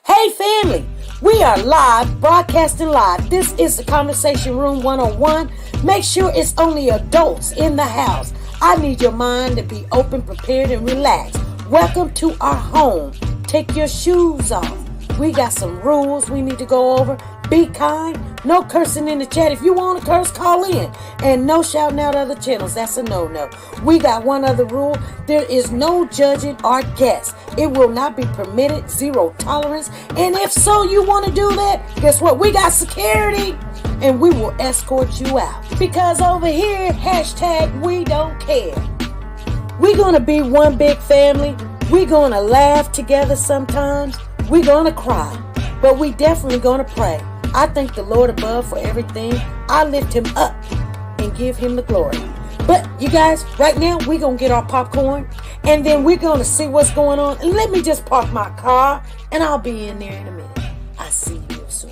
Hey family, we are live, broadcasting live. This is the Conversation Room 101. Make sure it's only adults in the house. I need your mind to be open, prepared, and relaxed. Welcome to our home. Take your shoes off. We got some rules we need to go over. Be kind. No cursing in the chat. If you want to curse, call in. And no shouting out other channels. That's a no-no. We got one other rule. There is no judging our guests. It will not be permitted. Zero tolerance. And if so, you want to do that, guess what? We got security. And we will escort you out. Because over here, hashtag we don't care. We're going to be one big family. We're going to laugh together sometimes. We're going to cry. But we definitely going to pray. I thank the Lord above for everything. I lift him up and give him the glory. But you guys, right now, we're going to get our popcorn. And then we're going to see what's going on. And let me just park my car. And I'll be in there in a minute. I'll see you real soon.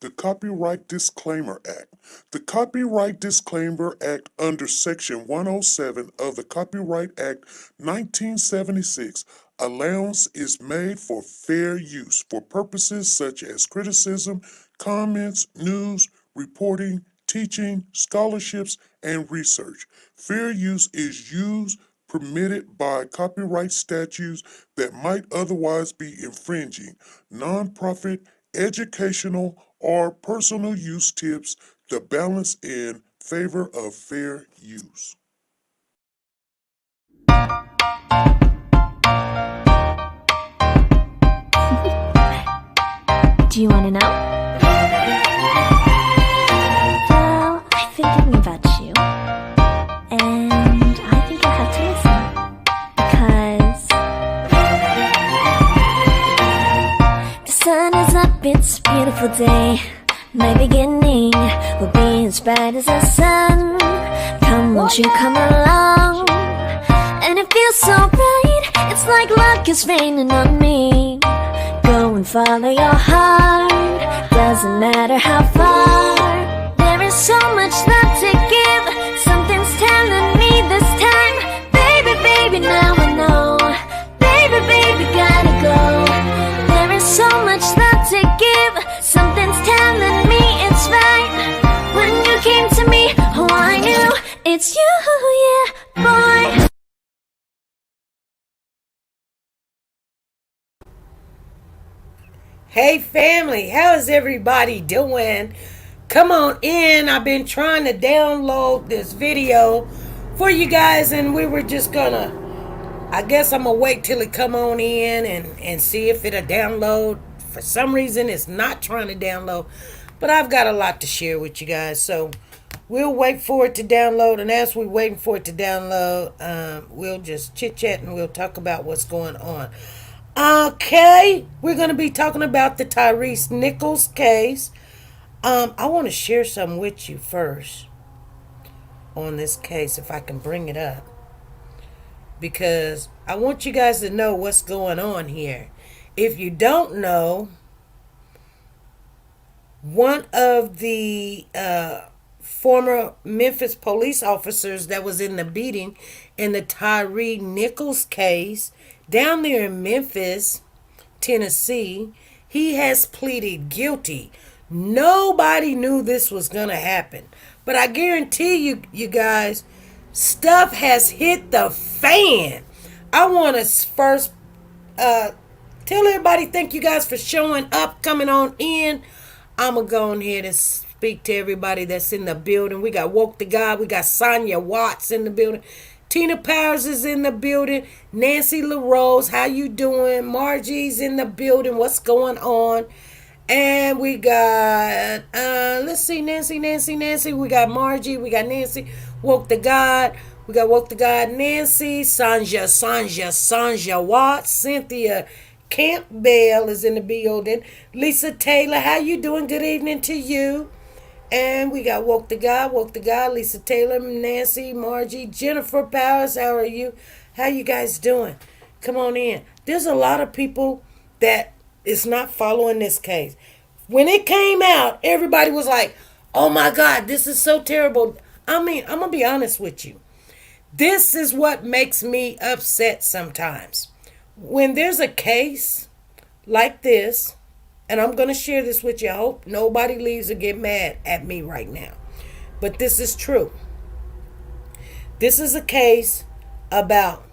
The Copyright Disclaimer Act. The Copyright Disclaimer Act under Section 107 of the Copyright Act 1976, allowance is made for fair use for purposes such as criticism, comments, news, reporting, teaching, scholarships, and research. Fair use is used permitted by copyright statutes that might otherwise be infringing. Nonprofit, educational, or personal use tips the balance in favor of fair use. Do you want to know? Well, I've been thinking about you, and I think I'll have to listen, because the sun is up, it's a beautiful day. My beginning will be as bright as the sun. Come, won't you come along? And it feels so bright, it's like luck is raining on me. Go and follow your heart, doesn't matter how far. There is so much love to give, something's telling me this time. Baby, baby, now I know. Baby, baby, gotta go. There is so much love to give, something's telling me it's right. When you came to me, oh I knew it's you, yeah, boy. Hey family, how is everybody doing? Come on in. I've been trying to download this video for you guys, and we were just gonna, I guess I'm gonna wait till it come on in and see if it'll download. For some reason it's not trying to download, but I've got a lot to share with you guys, so we'll wait for it to download. And as we're waiting for it to download, we'll just chit chat and we'll talk about what's going on. Okay, we're going to be talking about the Tyre Nichols case. I want to share something with you first on this case, if I can bring it up, because I want you guys to know what's going on here. If you don't know, one of the former Memphis police officers that was in the beating in the Tyre Nichols case down there in Memphis, Tennessee, he has pleaded guilty. Nobody knew this was going to happen. But I guarantee you, you guys, stuff has hit the fan. I want to first tell everybody thank you guys for showing up, coming on in. I'm going to go on here and speak to everybody that's in the building. We got Woke to God. We got Sonia Watts in the building. Tina Powers is in the building. Nancy LaRose, how you doing? Margie's in the building. What's going on? And we got, let's see, Nancy. We got Margie. We got Nancy. Woke to God. We got Woke to God. Nancy. Sanja Watts. Cynthia Campbell is in the building. Lisa Taylor, how you doing? Good evening to you. And we got Woke to God, Lisa Taylor, Nancy, Margie, Jennifer Powers. How are you? How you guys doing? Come on in. There's a lot of people that is not following this case. When it came out, everybody was like, oh my God, this is so terrible. I mean, I'm going to be honest with you. This is what makes me upset sometimes. When there's a case like this, and I'm going to share this with you. I hope nobody leaves or get mad at me right now. But this is true. This is a case about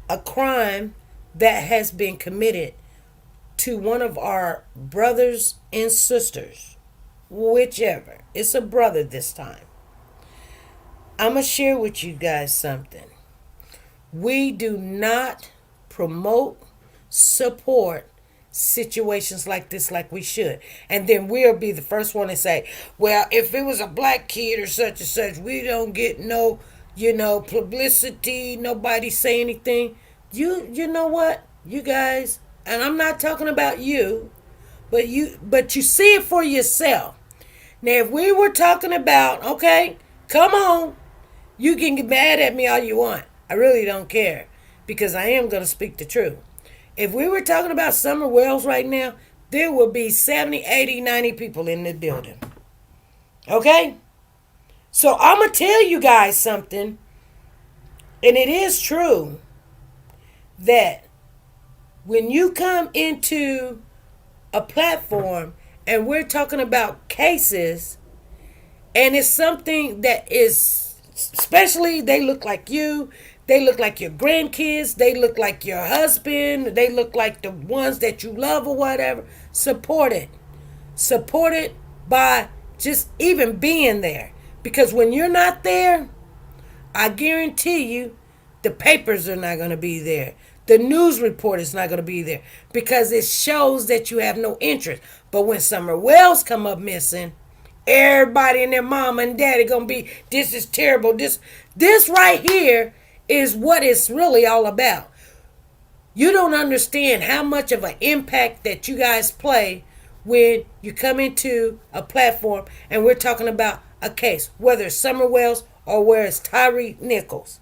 a crime that has been committed to one of our brothers and sisters, whichever. It's a brother this time. I'm going to share with you guys something. We do not promote, support situations like this like we should. And then we'll be the first one to say, well, if it was a black kid or such and such, we don't get no, publicity, nobody say anything. You know what? You guys, and I'm not talking about you, but you see it for yourself. Now, if we were talking about, okay, come on, you can get mad at me all you want. I really don't care because I am going to speak the truth. If we were talking about Summer Wells right now, there would be 70, 80, 90 people in the building. Okay? So I'm going to tell you guys something, and it is true that when you come into a platform and we're talking about cases, and it's something that is, especially they look like you, they look like your grandkids, they look like your husband, they look like the ones that you love or whatever, support it. Support it by just even being there. Because when you're not there, I guarantee you, the papers are not going to be there. The news report is not going to be there because it shows that you have no interest. But when Summer Wells come up missing, everybody and their mama and daddy going to be, this is terrible. This right here is what it's really all about. You don't understand how much of an impact that you guys play when you come into a platform and we're talking about a case, whether it's Summer Wells or whether it's Tyre Nichols.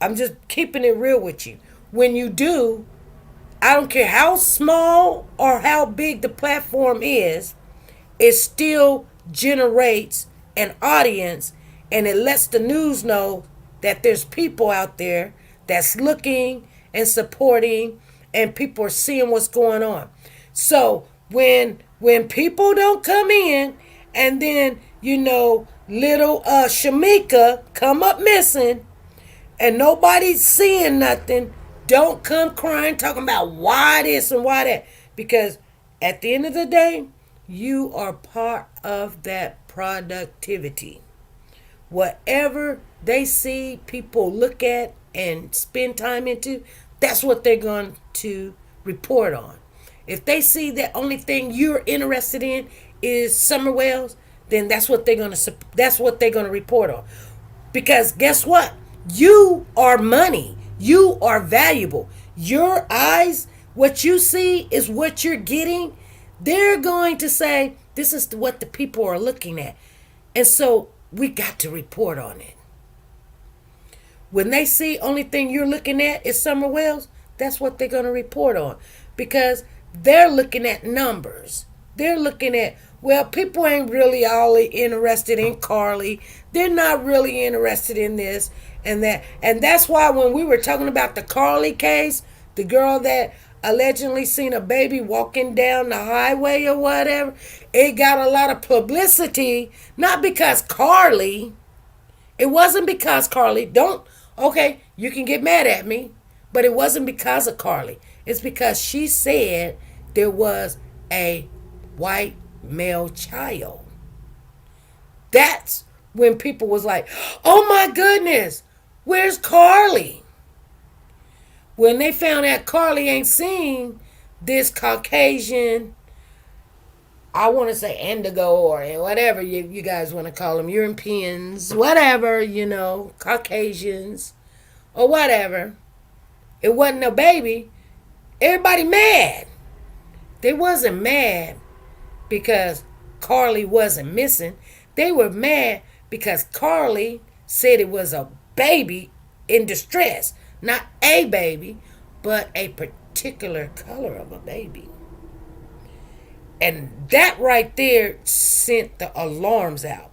I'm just keeping it real with you. When you do, I don't care how small or how big the platform is, it still generates an audience and it lets the news know that there's people out there that's looking and supporting and people are seeing what's going on. So when people don't come in and then, little Shamika come up missing and nobody's seeing nothing, don't come crying talking about why this and why that. Because at the end of the day, you are part of that productivity. Whatever they see people look at and spend time into, that's what they're going to report on. If they see the only thing you're interested in is Summer Wells, then that's what they're going to report on. Because guess what? You are money. You are valuable. Your eyes, what you see is what you're getting. They're going to say, this is what the people are looking at. And so we got to report on it. When they see only thing you're looking at is Summer Wells, that's what they're going to report on. Because they're looking at numbers. They're looking at, well, people ain't really all interested in Carly. They're not really interested in this and that. And that's why when we were talking about the Carly case, the girl that allegedly seen a baby walking down the highway or whatever, it got a lot of publicity. Not because Carly. It wasn't because Carly. You can get mad at me. But it wasn't because of Carly. It's because she said there was a white male child. That's when people was like, oh my goodness, where's Carly? When they found out Carly ain't seen this Caucasian, I want to say indigo or whatever you guys want to call them, Europeans, whatever, Caucasians or whatever. It wasn't a baby. Everybody mad. They wasn't mad because Carly wasn't missing. They were mad because Carly said it was a baby in distress. Not a baby, but a particular color of a baby. And that right there sent the alarms out.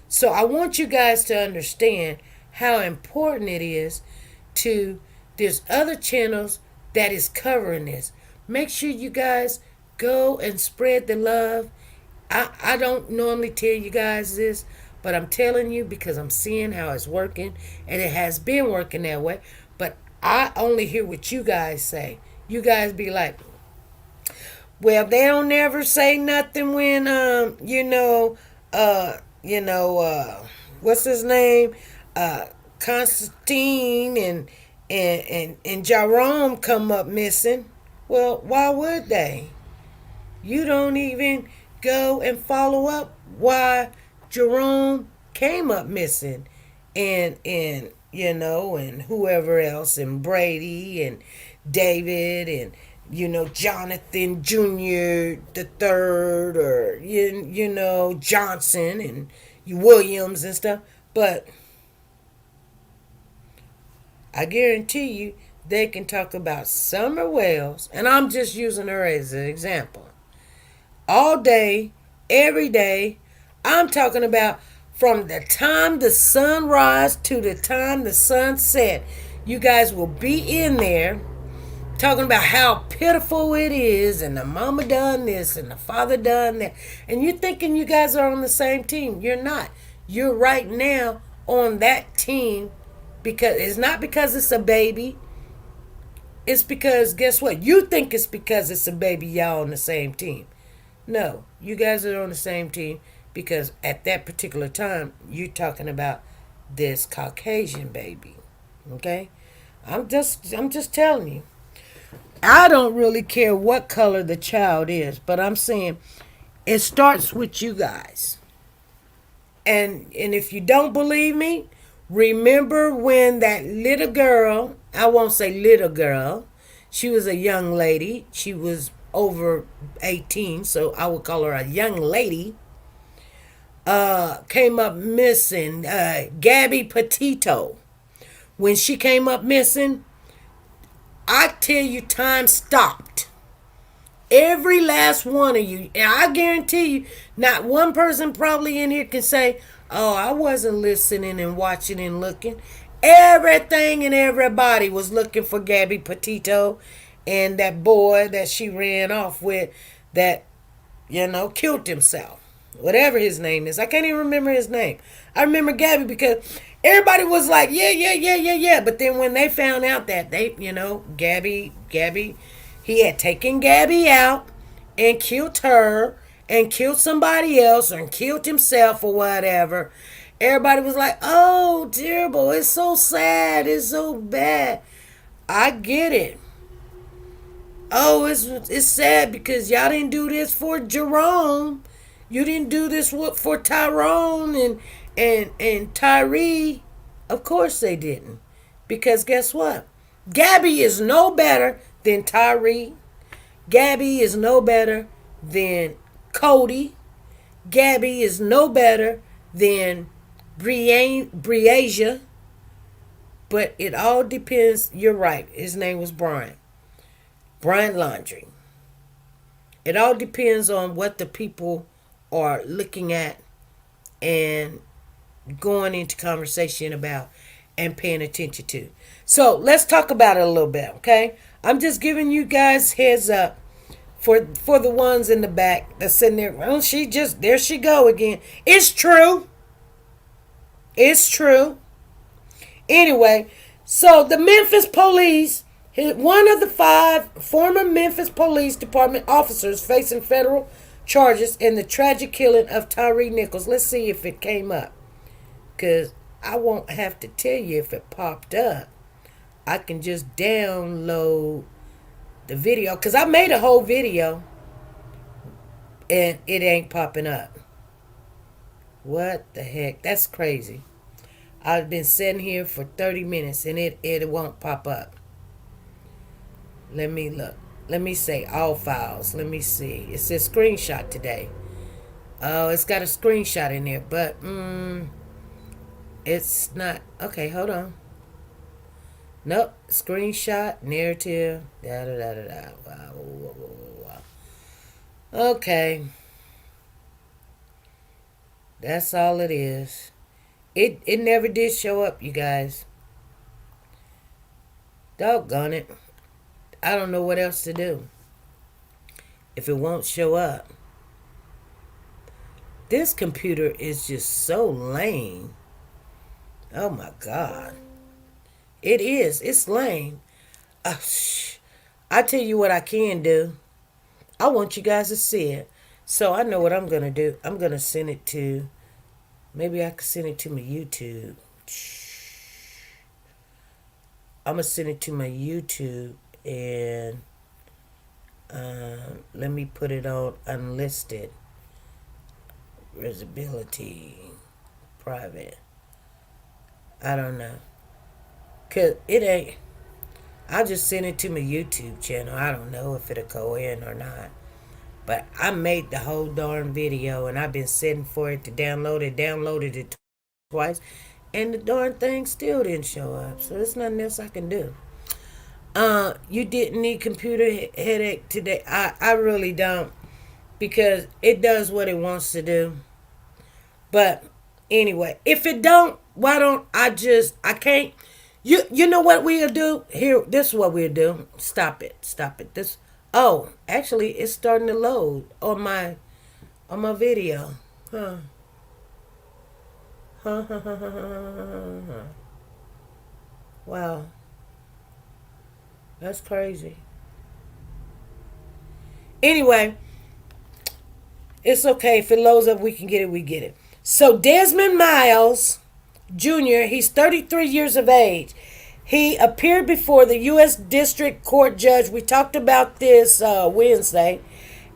So I want you guys to understand how important it is to, there's other channels that is covering this. Make sure you guys go and spread the love. I don't normally tell you guys this, but I'm telling you because I'm seeing how it's working, and it has been working that way. But I only hear what you guys say. You guys be like, well, they don't never say nothing when what's his name? Constantine and Jerome come up missing. Well, why would they? You don't even go and follow up why Jerome came up missing, and whoever else, and Brady and David and Jonathan Jr. the third, or Johnson and Williams and stuff. But I guarantee you they can talk about Summer Wells, and I'm just using her as an example, all day, every day. I'm talking about from the time the sun rises to the time the sun set. You guys will be in there talking about how pitiful it is, and the mama done this and the father done that. And you're thinking you guys are on the same team. You're not. You're right now on that team, because it's not because it's a baby. It's because, guess what? You think it's because it's a baby, y'all on the same team. No, you guys are on the same team because at that particular time, you're talking about this Caucasian baby. Okay? I'm just telling you. I don't really care what color the child is, but I'm saying it starts with you guys. And if you don't believe me, remember when that little girl, I won't say little girl, she was a young lady. She was over 18, so I would call her a young lady, came up missing, Gabby Petito. When she came up missing, I tell you, time stopped. Every last one of you, and I guarantee you, not one person probably in here can say, oh, I wasn't listening and watching and looking. Everything and everybody was looking for Gabby Petito and that boy that she ran off with that, killed himself. Whatever his name is. I can't even remember his name. I remember Gabby because everybody was like, yeah. But then when they found out that Gabby, he had taken Gabby out and killed her and killed somebody else and killed himself or whatever, everybody was like, oh, dear boy, it's so sad. It's so bad. I get it. Oh, it's sad because y'all didn't do this for Jerome. You didn't do this for Tyrone and Tyree. Of course they didn't. Because guess what? Gabby is no better than Tyree. Gabby is no better than Cody. Gabby is no better than Briasia. But it all depends. You're right. His name was Brian. Brian Laundrie. It all depends on what the people are looking at and going into conversation about and paying attention to. So let's talk about it a little bit, okay? I'm just giving you guys heads up for the ones in the back that's sitting there. Well, there she go again. It's true. It's true. Anyway, so the Memphis police, one of the 5 former Memphis Police Department officers facing federal charges in the tragic killing of Tyre Nichols. Let's see if it came up. Because I won't have to tell you if it popped up. I can just download the video. Because I made a whole video. And it ain't popping up. What the heck? That's crazy. I've been sitting here for 30 minutes and it won't pop up. Let me look. Let me say all files. Let me see. It says screenshot today. Oh, it's got a screenshot in there, but it's not. Okay, hold on. Nope. Screenshot, narrative, da da da da da. Wow. Okay. That's all it is. It never did show up, you guys. Doggone it. I don't know what else to do if it won't show up. This computer is just so lame. Oh my God. It is. It's lame. I tell you what I can do. I want you guys to see it. So I know what I'm going to do. I'm going to send it to, maybe I can send it to my YouTube. I'm going to send it to my YouTube and let me put it on unlisted. Visibility. Private. I don't know. Because it ain't. I'll just send it to my YouTube channel. I don't know if it'll go in or not. But I made the whole darn video and I've been sitting for it to download it. Downloaded it twice. And the darn thing still didn't show up. So there's nothing else I can do. You didn't need computer headache today. I really don't. Because it does what it wants to do. But anyway, if it don't, why don't I can't. You know what we'll do? Here, this is what we'll do. Stop it. Actually it's starting to load on my video. Huh. Wow. That's crazy. Anyway, it's okay. If it loads up, we can get it, we get it. So Desmond Miles Jr., he's 33 years of age. He appeared before the U.S. District Court judge. We talked about this Wednesday.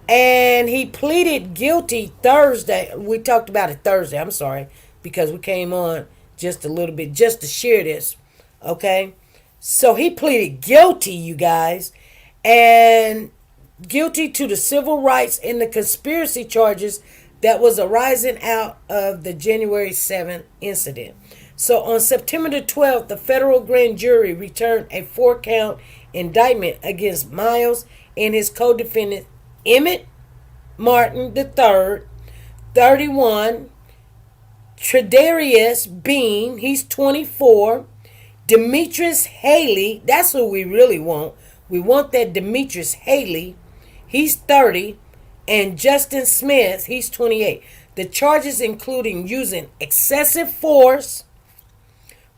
And he pleaded guilty Thursday. We talked about it Thursday. I'm sorry. Because we came on just a little bit just to share this. Okay? So he pleaded guilty, you guys. And guilty to the civil rights and the conspiracy charges that was arising out of the January 7th incident. So on September the 12th, the federal grand jury returned a 4-count indictment against Miles and his co-defendant Emmett Martin III, 31, Tredarius Bean, he's 24, Demetrius Haley, that's who we really want. We want that Demetrius Haley, he's 30, and Justin Smith, he's 28. The charges including using excessive force,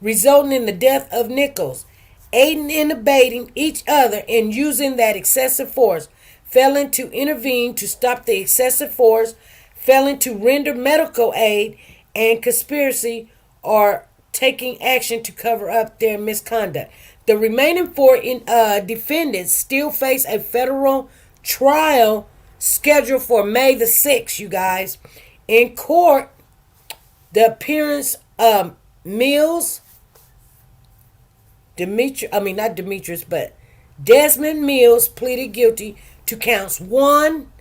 resulting in the death of Nichols, aiding and abetting each other in using that excessive force, failing to intervene to stop the excessive force, failing to render medical aid, and conspiracy or taking action to cover up their misconduct. The remaining 4 defendants still face a federal trial scheduled for May the 6th, you guys. In court, the appearance of Desmond Mills pleaded guilty to counts 1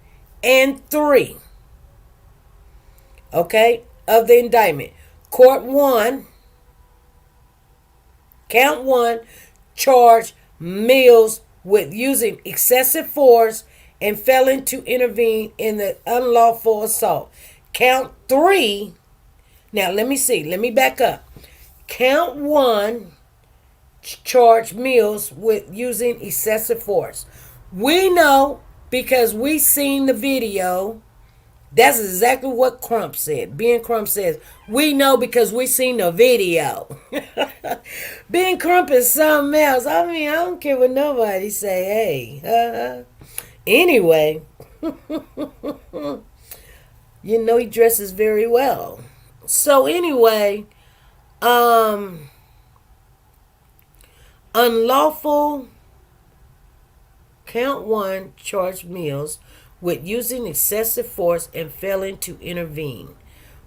and 3. Okay, of the indictment. Count 1, charged Mills with using excessive force and failing to intervene in the unlawful assault. Count 3, now let me back up. Count 1, charged Mills with using excessive force. We know because we seen the video. That's exactly what Crump said. Ben Crump says, we know because we seen the video. Ben Crump is something else. I mean, I don't care what nobody say. Hey. Anyway, you know he dresses very well. So anyway, unlawful count 1 charged Mills with using excessive force and failing to intervene.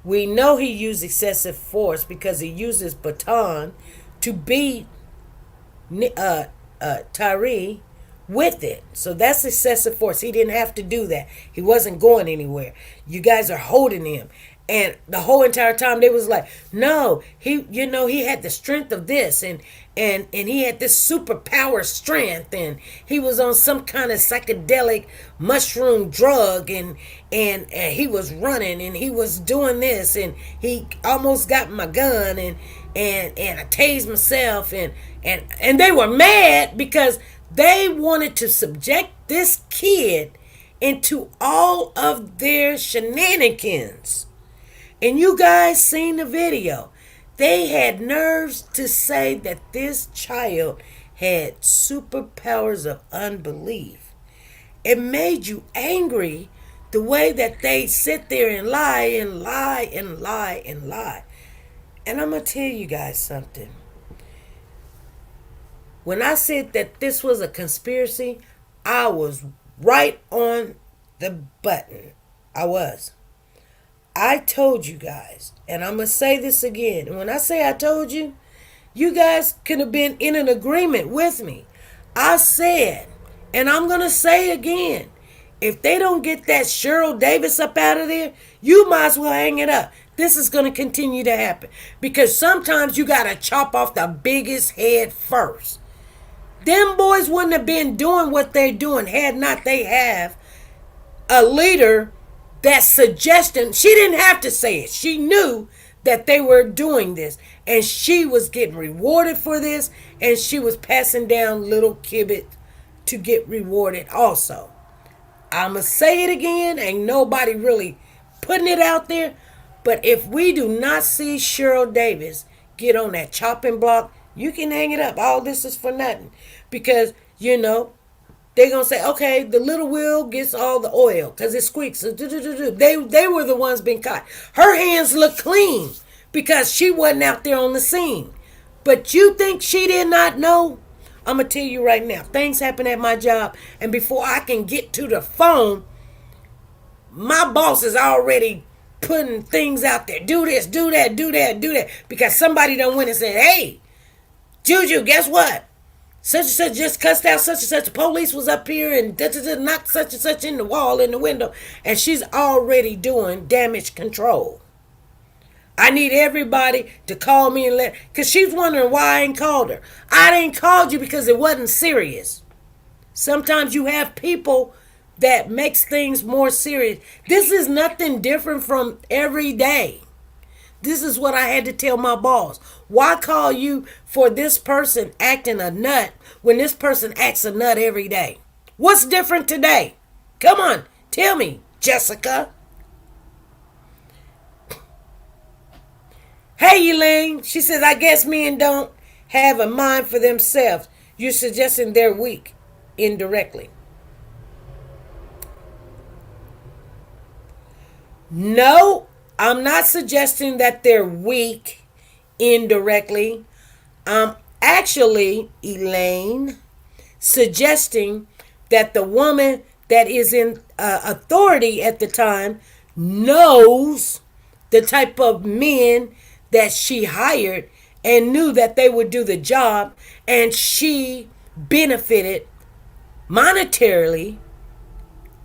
We know he used excessive force because he used his baton to beat Tyre with it. So that's excessive force. He didn't have to do that. He wasn't going anywhere. You guys are holding him. And the whole entire time they was like, no, he had the strength of this, and he had this superpower strength, and he was on some kind of psychedelic mushroom drug, and he was running, and he was doing this, and he almost got my gun, and I tased myself, and they were mad because they wanted to subject this kid into all of their shenanigans. And you guys seen the video. They had nerves to say that this child had superpowers of unbelief. It made you angry the way that they sit there and lie and lie and lie and lie. And I'm going to tell you guys something. When I said that this was a conspiracy, I was right on the button. I was. I told you guys, and I'm going to say this again. And when I say I told you, you guys could have been in an agreement with me. I said, and I'm going to say again, if they don't get that Cheryl Davis up out of there, you might as well hang it up. This is going to continue to happen. Because sometimes you got to chop off the biggest head first. Them boys wouldn't have been doing what they're doing had not they have a leader that suggestion. She didn't have to say it. She knew that they were doing this, and she was getting rewarded for this, and she was passing down little kibit to get rewarded also. I'ma say it again. Ain't nobody really putting it out there, but if we do not see Cheryl Davis get on that chopping block, you can hang it up. All this is for nothing, because they're going to say, okay, the little wheel gets all the oil because it squeaks. They were the ones being caught. Her hands look clean because she wasn't out there on the scene. But you think she did not know? I'm going to tell you right now. Things happen at my job, and before I can get to the phone, my boss is already putting things out there. Do this, do that, do that, do that. Because somebody done went and said, hey, Juju, guess what? Such and such just cussed out such and such. The police was up here and knocked such and such in the wall, in the window. And she's already doing damage control. I need everybody to call me and because she's wondering why I ain't called her. I didn't call you because it wasn't serious. Sometimes you have people that makes things more serious. This is nothing different from every day. This is what I had to tell my boss. Why call you for this person acting a nut when this person acts a nut every day? What's different today? Come on, tell me, Jessica. Hey, Elaine. She says, I guess men don't have a mind for themselves. You're suggesting they're weak indirectly. No, I'm not suggesting that they're weak indirectly. I'm actually, Elaine, suggesting that the woman that is in authority at the time knows the type of men that she hired and knew that they would do the job, and she benefited monetarily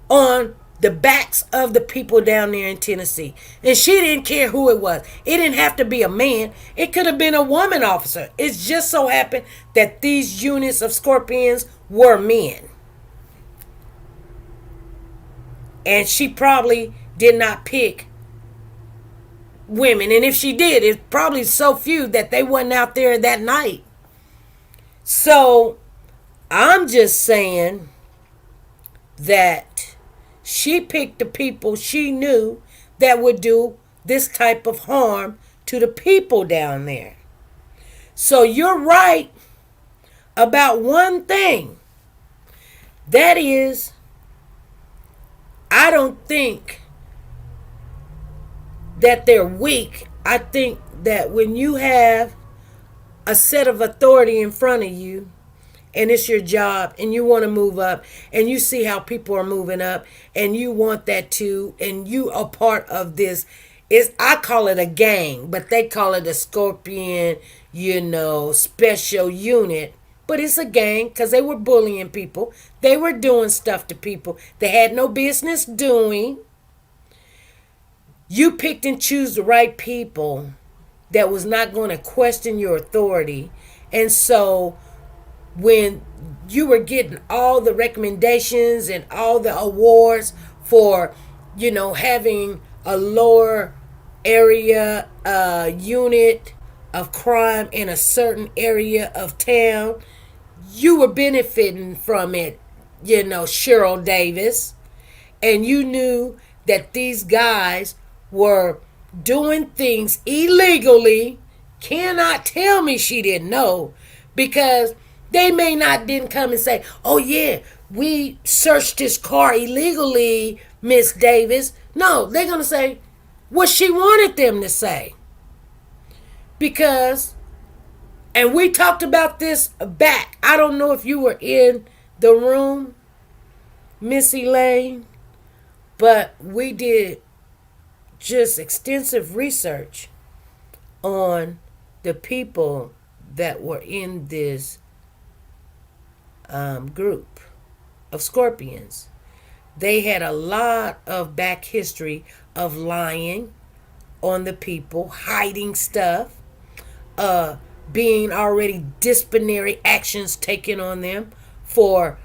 on the backs of the people down there in Tennessee. And she didn't care who it was. It didn't have to be a man. It could have been a woman officer. It just so happened that these units of Scorpions were men. And she probably did not pick women. And if she did, it's probably so few that they wasn't out there that night. So I'm just saying that she picked the people she knew that would do this type of harm to the people down there. So you're right about one thing. That is, I don't think that they're weak. I think that when you have a set of authority in front of you, and it's your job, and you want to move up, and you see how people are moving up, and you want that too, and you are part of this. I call it a gang, but they call it a Scorpion, special unit. But it's a gang because they were bullying people. They were doing stuff to people they had no business doing. You picked and choose the right people that was not going to question your authority. And so when you were getting all the recommendations and all the awards for, having a lower area unit of crime in a certain area of town, you were benefiting from it, Cheryl Davis. And you knew that these guys were doing things illegally. Cannot tell me she didn't know, because they may not didn't come and say, "Oh yeah, we searched his car illegally, Miss Davis." No, they're gonna say what she wanted them to say. Because, and we talked about this back. I don't know if you were in the room, Miss Elaine, but we did just extensive research on the people that were in this group of scorpions. They had a lot of back history of lying on the people, hiding stuff, being already disciplinary actions taken on them for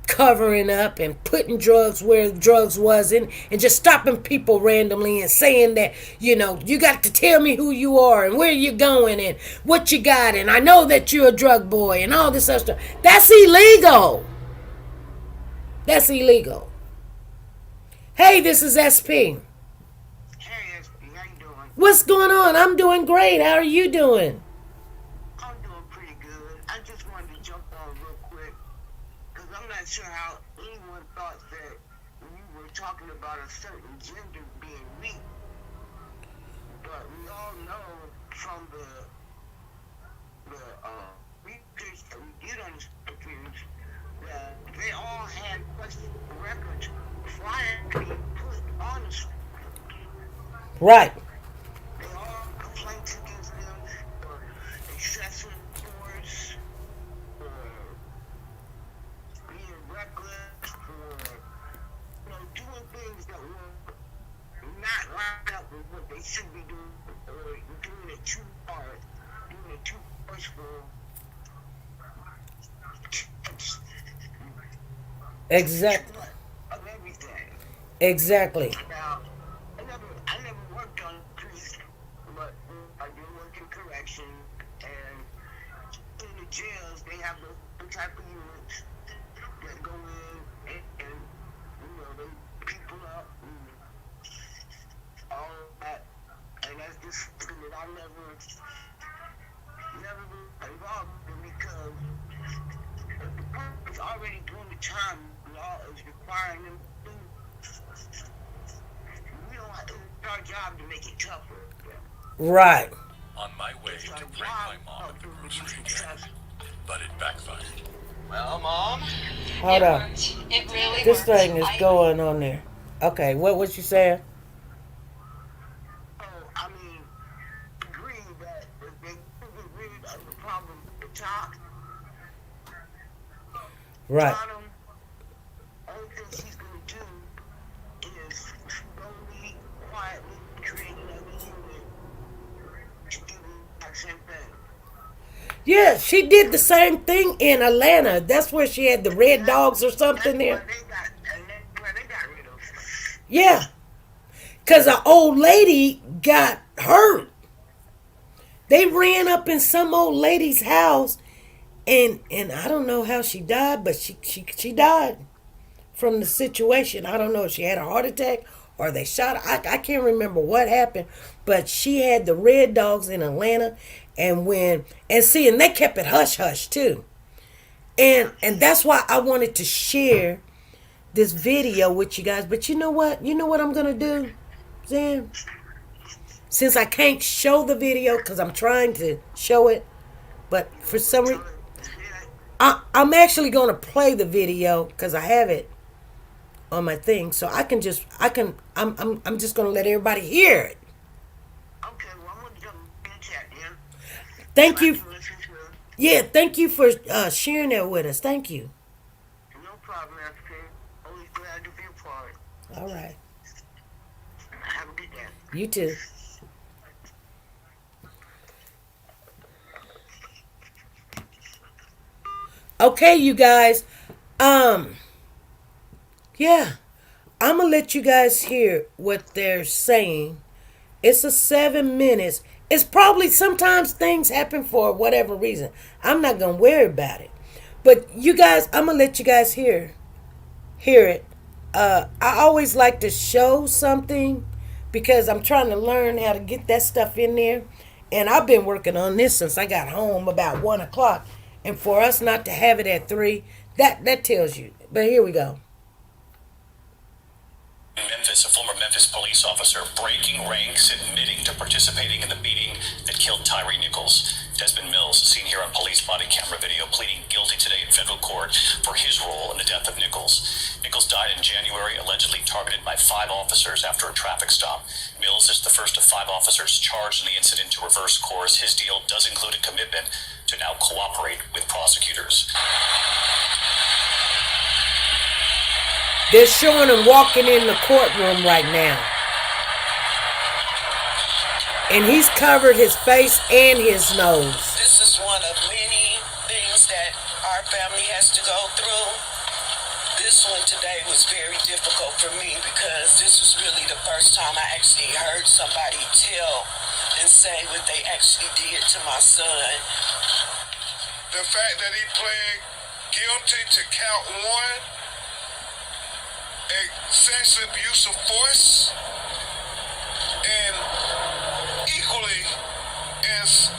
covering up and putting drugs where drugs wasn't, and just stopping people randomly and saying that, you got to tell me who you are and where you're going and what you got, and I know that you're a drug boy and all this other stuff. That's illegal. That's illegal. Hey, this is SP. Hey, SB, how you doing? What's going on? I'm doing great. How are you doing? I'm doing pretty good. I just wanted to jump on real quick, because I'm not sure how anyone thought that we were talking about a certain gender being weak. But we all know from the research that we did on the scorpions that they all had questionable records prior to being put on the scorpions. Right. They all complaints against them for excessive force, for being reckless, for doing things that were not lined up with what they should be doing, or doing it too hard, doing it too forceful. Exactly. Of everything. Exactly. Now, I never worked on police, but I did work in correction, and in the jails they have those type of units that go in and they people up and all that, and that's just something that I never been involved in, because if the person's already doing the time law is requiring them to do, we don't have, it's our job to make it tougher. Right. On my way to bring my mom at the grocery again, but it backfired. Well, Mom? Hold on. It really This worked. thing is going on there. Okay, what was you saying? Oh, I mean, agree that if they get rid of the problem at the top, Right. bottom, only thing she's going to do is slowly, quietly create another unit to do the exact same thing. Yeah, she did the same thing in Atlanta. That's where she had the red dogs or something there. Where they got rid of. Yeah. Because an old lady got hurt. They ran up in some old lady's house, and I don't know how she died, but she died from the situation. I don't know if she had a heart attack or they shot her. I can't remember what happened, but she had the red dogs in Atlanta, and they kept it hush hush too. And that's why I wanted to share this video with you guys. But you know what? You know what I'm gonna do, Zan? Since I can't show the video because I'm trying to show it, but for some reason I'm actually gonna play the video because I have it on my thing, so I'm just gonna let everybody hear it. Okay, well, I'm going to jump in the chat, yeah? Thank you. Listen to it. Yeah, thank you for sharing that with us. Thank you. No problem, African. Always glad to be a part. All right. Have a good day. You too. Okay, you guys. Um, yeah. I'm gonna let you guys hear what they're saying. It's a 7 minutes. It's probably sometimes things happen for whatever reason. I'm not gonna worry about it. But you guys, I'm gonna let you guys hear it. I always like to show something because I'm trying to learn how to get that stuff in there. And I've been working on this since I got home about 1 o'clock. And for us not to have it at 3, that tells you. But here we go. In Memphis, a former Memphis police officer breaking ranks, admitting to participating in the beating that killed Tyre Nichols. Desmond Mills, seen here on police body camera video, pleading guilty today in federal court for his role in the death of Nichols. Nichols died in January, allegedly targeted by 5 officers after a traffic stop. Mills is the first of 5 officers charged in the incident to reverse course. His deal does include a commitment to now cooperate with prosecutors. They're showing him walking in the courtroom right now. And he's covered his face and his nose. This is one of many things that our family has to go through. This one today was very difficult for me because this was really the first time I actually heard somebody tell and say what they actually did to my son. The fact that he pled guilty to count 1, excessive use of force, and equally as,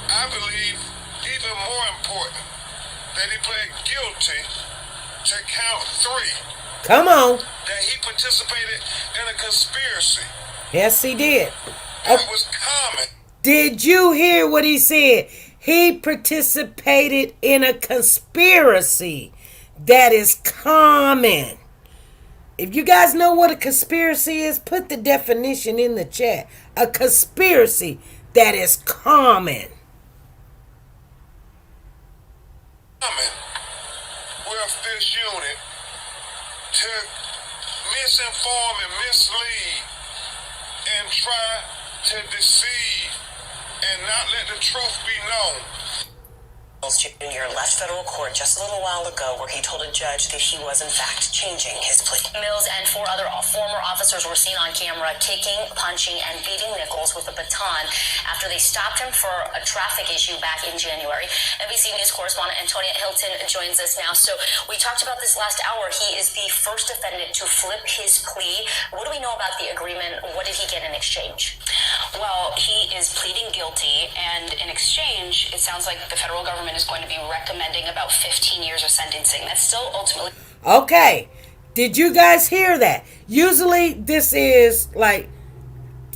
I believe, even more important, that he pled guilty to count 3. Come on. That he participated in a conspiracy. Yes, he did. That was common. Did you hear what he said? He participated in a conspiracy that is common. If you guys know what a conspiracy is, put the definition in the chat. A conspiracy that is common. With this unit to misinform and mislead and try to deceive and not let the truth be known. Jr. left federal court just a little while ago where he told a judge that he was in fact changing his plea. Mills and 4 other former officers were seen on camera kicking, punching, and beating Nichols with a baton after they stopped him for a traffic issue back in January. NBC News correspondent Antonia Hilton joins us now. So we talked about this last hour. He is the first defendant to flip his plea. What do we know about the agreement? What did he get in exchange? Well, he is pleading guilty, and in exchange, it sounds like the federal government is going to be recommending about 15 years of sentencing. That's still ultimately... Okay. Did you guys hear that? Usually this is like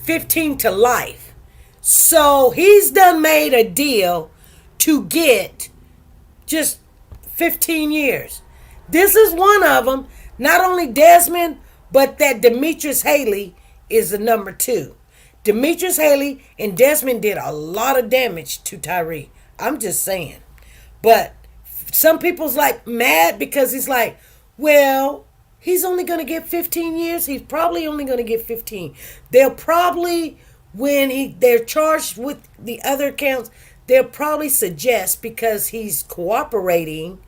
15 to life. So he's done made a deal to get just 15 years. This is one of them. Not only Desmond, but that Demetrius Haley is the number 2. Demetrius Haley and Desmond did a lot of damage to Tyre. I'm just saying. But some people's like mad because he's like, well, he's only going to get 15 years. He's probably only going to get 15. They'll probably, when they're charged with the other counts, they'll probably suggest, because he's cooperating,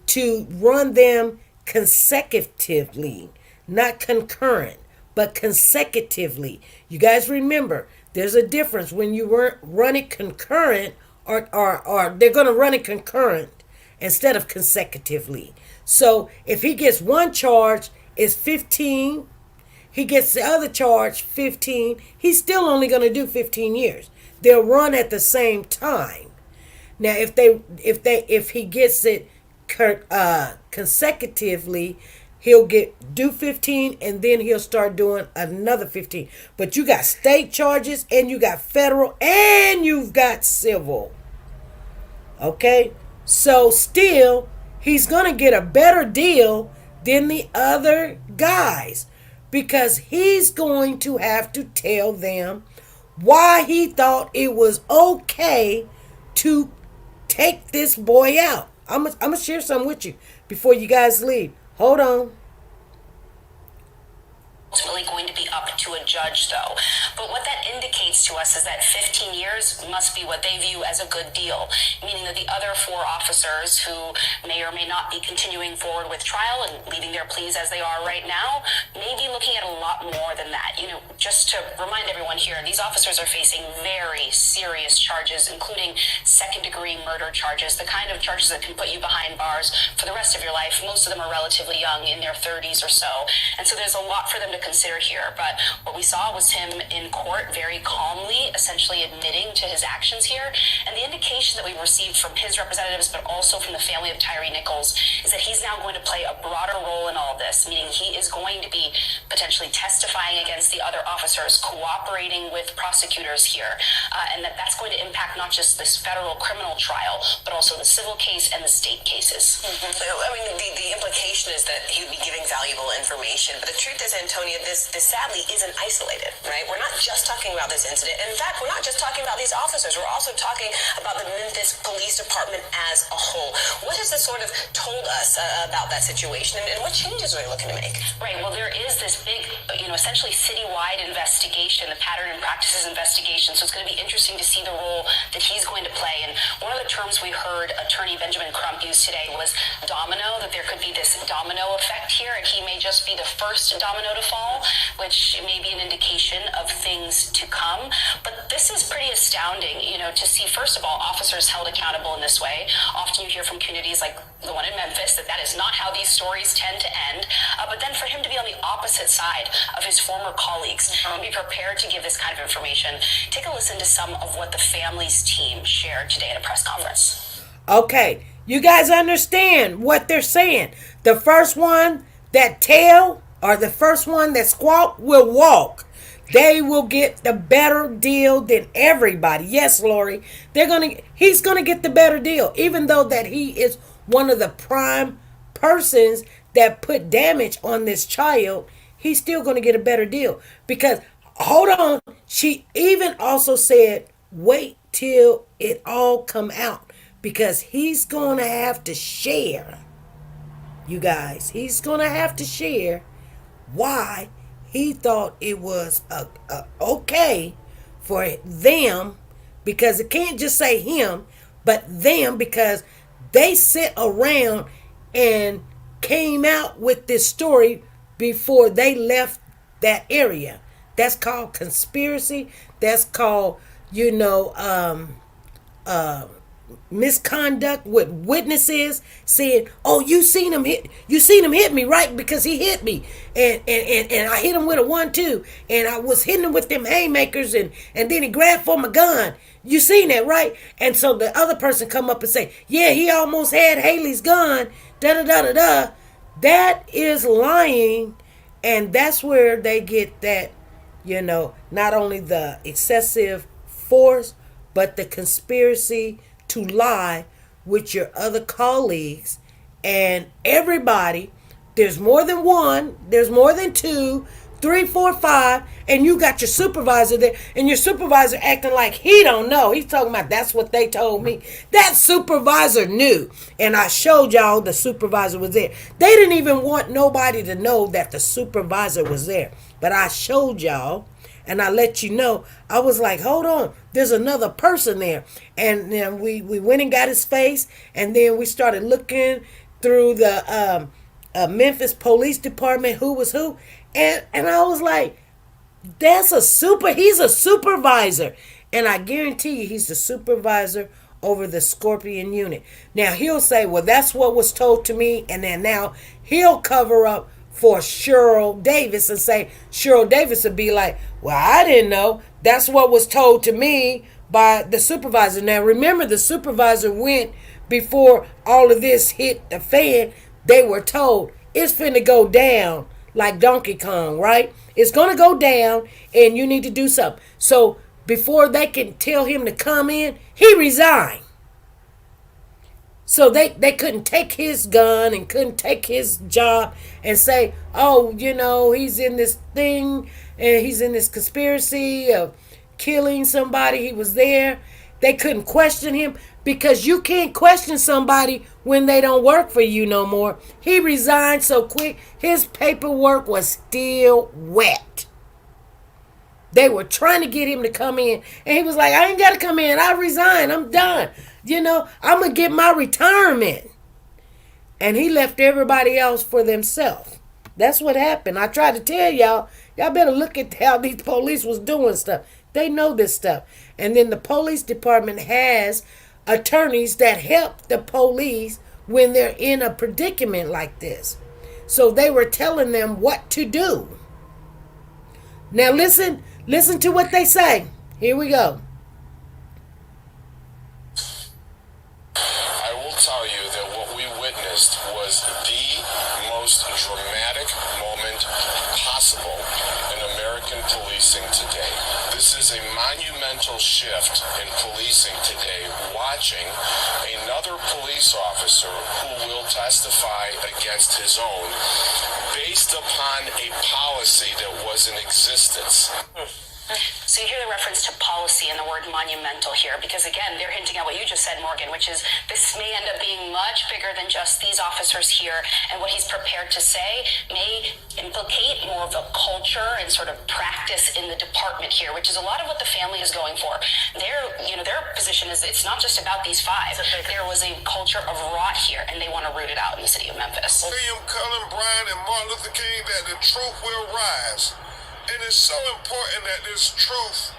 to run them consecutively, not concurrent, but consecutively. You guys remember, there's a difference when you run it concurrent, or they're going to run it concurrent instead of consecutively. So if he gets one charge, it's 15. He gets the other charge, 15. He's still only going to do 15 years. They'll run at the same time. Now, if he gets it consecutively, he'll do 15, and then he'll start doing another 15. But you got state charges, and you got federal, and you've got civil. Okay? So still, he's going to get a better deal than the other guys, because he's going to have to tell them why he thought it was okay to take this boy out. I'm going to share something with you before you guys leave. Hold on. ultimately going to be up to a judge, though. But what that indicates to us is that 15 years must be what they view as a good deal, meaning that the other 4 officers who may or may not be continuing forward with trial and leaving their pleas as they are right now may be looking at a lot more than that. You know, just to remind everyone here, these officers are facing very serious charges, including second-degree murder charges, the kind of charges that can put you behind bars for the rest of your life. Most of them are relatively young, in their 30s or so. And so there's a lot for them to consider here. But what we saw was him in court very calmly, essentially admitting to his actions here. And the indication that we received from his representatives, but also from the family of Tyre Nichols, is that he's now going to play a broader role in all this, meaning he is going to be potentially testifying against the other officers, cooperating with prosecutors here, and that's going to impact not just this federal criminal trial, but also the civil case and the state cases. I mean, the implication is that he would be giving valuable information, but the truth is, Antonia, this sadly isn't isolated, right? We're not just talking about this incident. In fact, we're not just talking about these officers. We're also talking about the Memphis Police Department as a whole. What has this sort of told us about that situation, and what changes are they looking to make? Right. Well, there is this big, essentially citywide investigation, the pattern and practices investigation. So it's going to be interesting to see the role that he's going to play. And one of the terms we heard Attorney Benjamin Crump use today was domino, that there could be this domino effect here, and he may just be the first domino to fall, which may be an indication of things to come. But this is pretty astounding, to see, first of all, officers held accountable in this way. Often you hear from communities like the one in Memphis that is not how these stories tend to end. But then for him to be on the opposite side of his former colleagues and be prepared to give this kind of information, take a listen to some of what the family's team shared today at a press conference. Okay, you guys understand what they're saying. The first one that tell or the first one that squawk will walk. They will get the better deal than everybody. Yes, Lori. He's gonna get the better deal, even though that he is one of the prime persons that put damage on this child. He's still gonna get a better deal because hold on. She even also said, wait till it all come out because he's gonna have to share. You guys, he's gonna have to share why he thought it was okay for them, because it can't just say him, but them, because they sit around and came out with this story before they left that area. That's called conspiracy. That's called, misconduct with witnesses saying, oh, you seen him hit me, right? Because he hit me and I hit him with a 1-2 and I was hitting him with them haymakers and then he grabbed for my gun. You seen that, right? And so the other person come up and say, yeah, he almost had Haley's gun, da-da-da-da-da. That is lying, and that's where they get that, not only the excessive force, but the conspiracy to lie with your other colleagues and everybody. There's more than one, there's more than 2, 3, 4, 5, and you got your supervisor there, and your supervisor acting like he don't know. He's talking about that's what they told me. That supervisor knew, and I showed y'all the supervisor was there. They didn't even want nobody to know that the supervisor was there, but I showed y'all. And I let you know, I was like, hold on, there's another person there. And then we went and got his face. And then we started looking through the Memphis Police Department, who was who. And I was like, he's a supervisor. And I guarantee you he's the supervisor over the Scorpion unit. Now, he'll say, well, that's what was told to me. And then now he'll cover up for Cheryl Davis and say, Cheryl Davis would be like, well, I didn't know. That's what was told to me by the supervisor. Now, remember, the supervisor went before all of this hit the fan. They were told it's finna go down like Donkey Kong, right? It's gonna go down and you need to do something. So before they can tell him to come in, he resigned. So they couldn't take his gun and couldn't take his job and say, oh, he's in this thing and he's in this conspiracy of killing somebody. He was there. They couldn't question him because you can't question somebody when they don't work for you no more. He resigned so quick, his paperwork was still wet. They were trying to get him to come in, and he was like, I ain't got to come in. I resign. I'm done. I'm going to get my retirement. And he left everybody else for themselves. That's what happened. I tried to tell y'all better look at how these police was doing stuff. They know this stuff. And then the police department has attorneys that help the police when they're in a predicament like this. So they were telling them what to do. Now listen to what they say. Here we go. I will tell you that what we witnessed was the most dramatic moment possible in American policing today. This is a monumental shift in policing today, watching another police officer who will testify against his own based upon a policy that was in existence. So you hear the reference to policy and the word monumental here, because again, they're hinting at what you just said, Morgan, which is this may end up being much bigger than just these officers here, and what he's prepared to say may implicate more of a culture and sort of practice in the department here, which is a lot of what the family is going for. Their position is it's not just about these five. There was a culture of rot here, and they want to root it out in the city of Memphis. William Cullen Bryant and Martin Luther King, that the truth will rise. And it's so important that this truth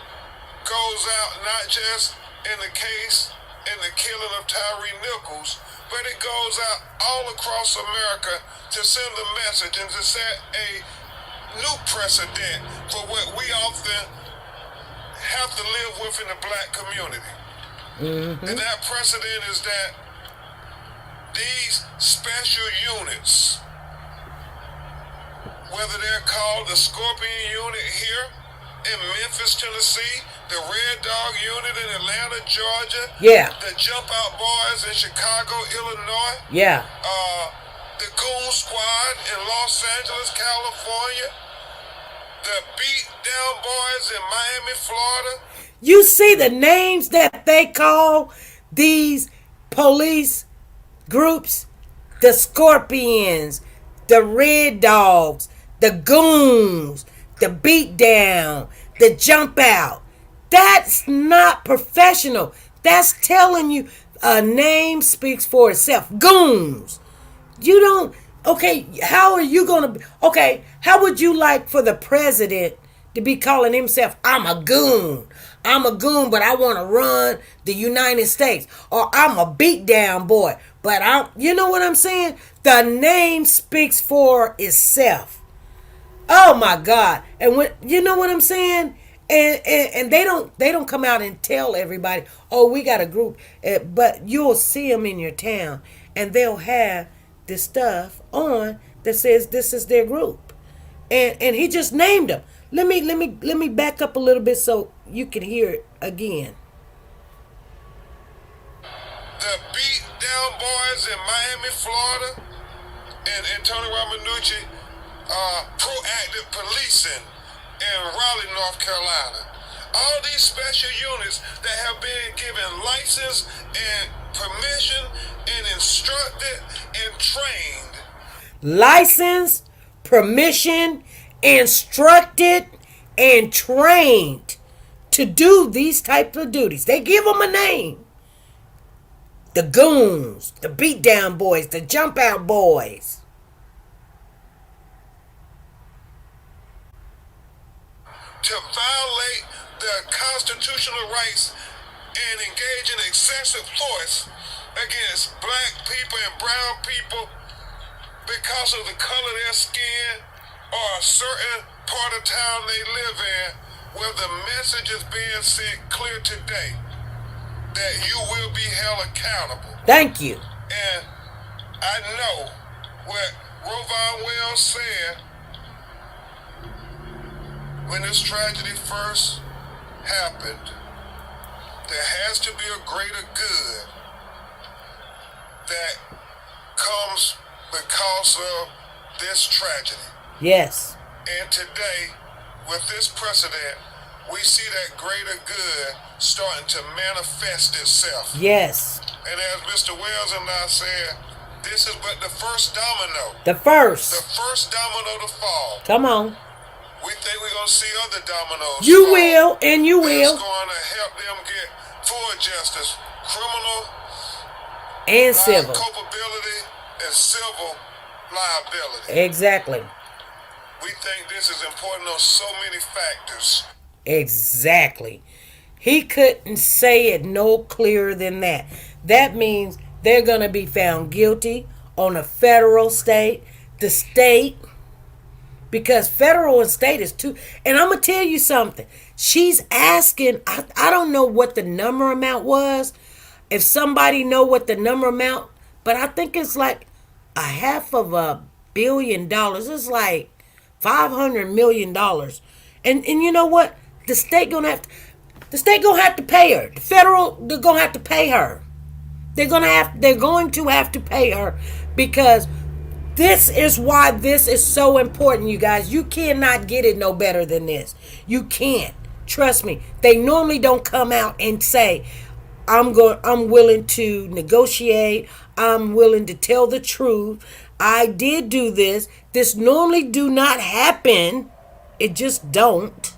goes out not just in the case in the killing of Tyre Nichols, but it goes out all across America to send a message and to set a new precedent for what we often have to live with in the black community. And that precedent is that these special units, whether they're called the Scorpion Unit here in Memphis, Tennessee, the Red Dog Unit in Atlanta, Georgia, the Jump Out Boys in Chicago, Illinois, the Goon Squad in Los Angeles, California, the Beat Down Boys in Miami, Florida. You see the names that they call these police groups? The Scorpions, the Red Dogs, the Goons, the Beatdown, the Jump Out. That's not professional. That's telling you a name speaks for itself. Goons. You don't, okay, how are you going to, okay, how would you like for the president to be calling himself, I'm a goon. I'm a goon, but I want to run the United States. Or I'm a beatdown boy, but you know what I'm saying? The name speaks for itself. Oh my God. And when, you know what I'm saying? And they don't come out and tell everybody, oh, we got a group. But you'll see them in your town, and they'll have this stuff on that says this is their group. And he just named them. Let me back up a little bit so you can hear it again. The Beat Down Boys in Miami, Florida, and Tony Ramanucci, proactive policing in Raleigh, North Carolina. All these special units that have been given license and permission and instructed and trained. License, permission, instructed, and trained to do these types of duties. They give them a name. The Goons, the Beatdown Boys, the Jump Out Boys. To violate the constitutional rights and engage in excessive force against black people and brown people because of the color of their skin or a certain part of town they live in, where the message is being sent clear today that you will be held accountable. Thank you. And I know what Rovon Wells said when this tragedy first happened. There has to be a greater good that comes because of this tragedy. Yes. And today, with this precedent, we see that greater good starting to manifest itself. Yes. And as Mr. Wells and I said, this is but the first domino. The first. The first domino to fall. Come on. We think we're going to see other dominoes You fall. will, and you will. It's going to help them get full justice, criminal and civil culpability and civil liability. Exactly. We think this is important on so many factors. Exactly. He couldn't say it no clearer than that. That means they're going to be found guilty on a federal state, the state, because federal and state is two. And I'm going to tell you something. She's asking, I don't know what the number amount was. If somebody know what the number amount, but I think it's like $500 million. It's like $500 million. And you know what? The state gonna have to pay her. The federal, they're gonna have to pay her. They're going to have to pay her, because this is why this is so important, you guys. You cannot get it no better than this. You can't. Trust me. They normally don't come out and say, I'm willing to negotiate. I'm willing to tell the truth. I did do this. This normally do not happen. It just don't.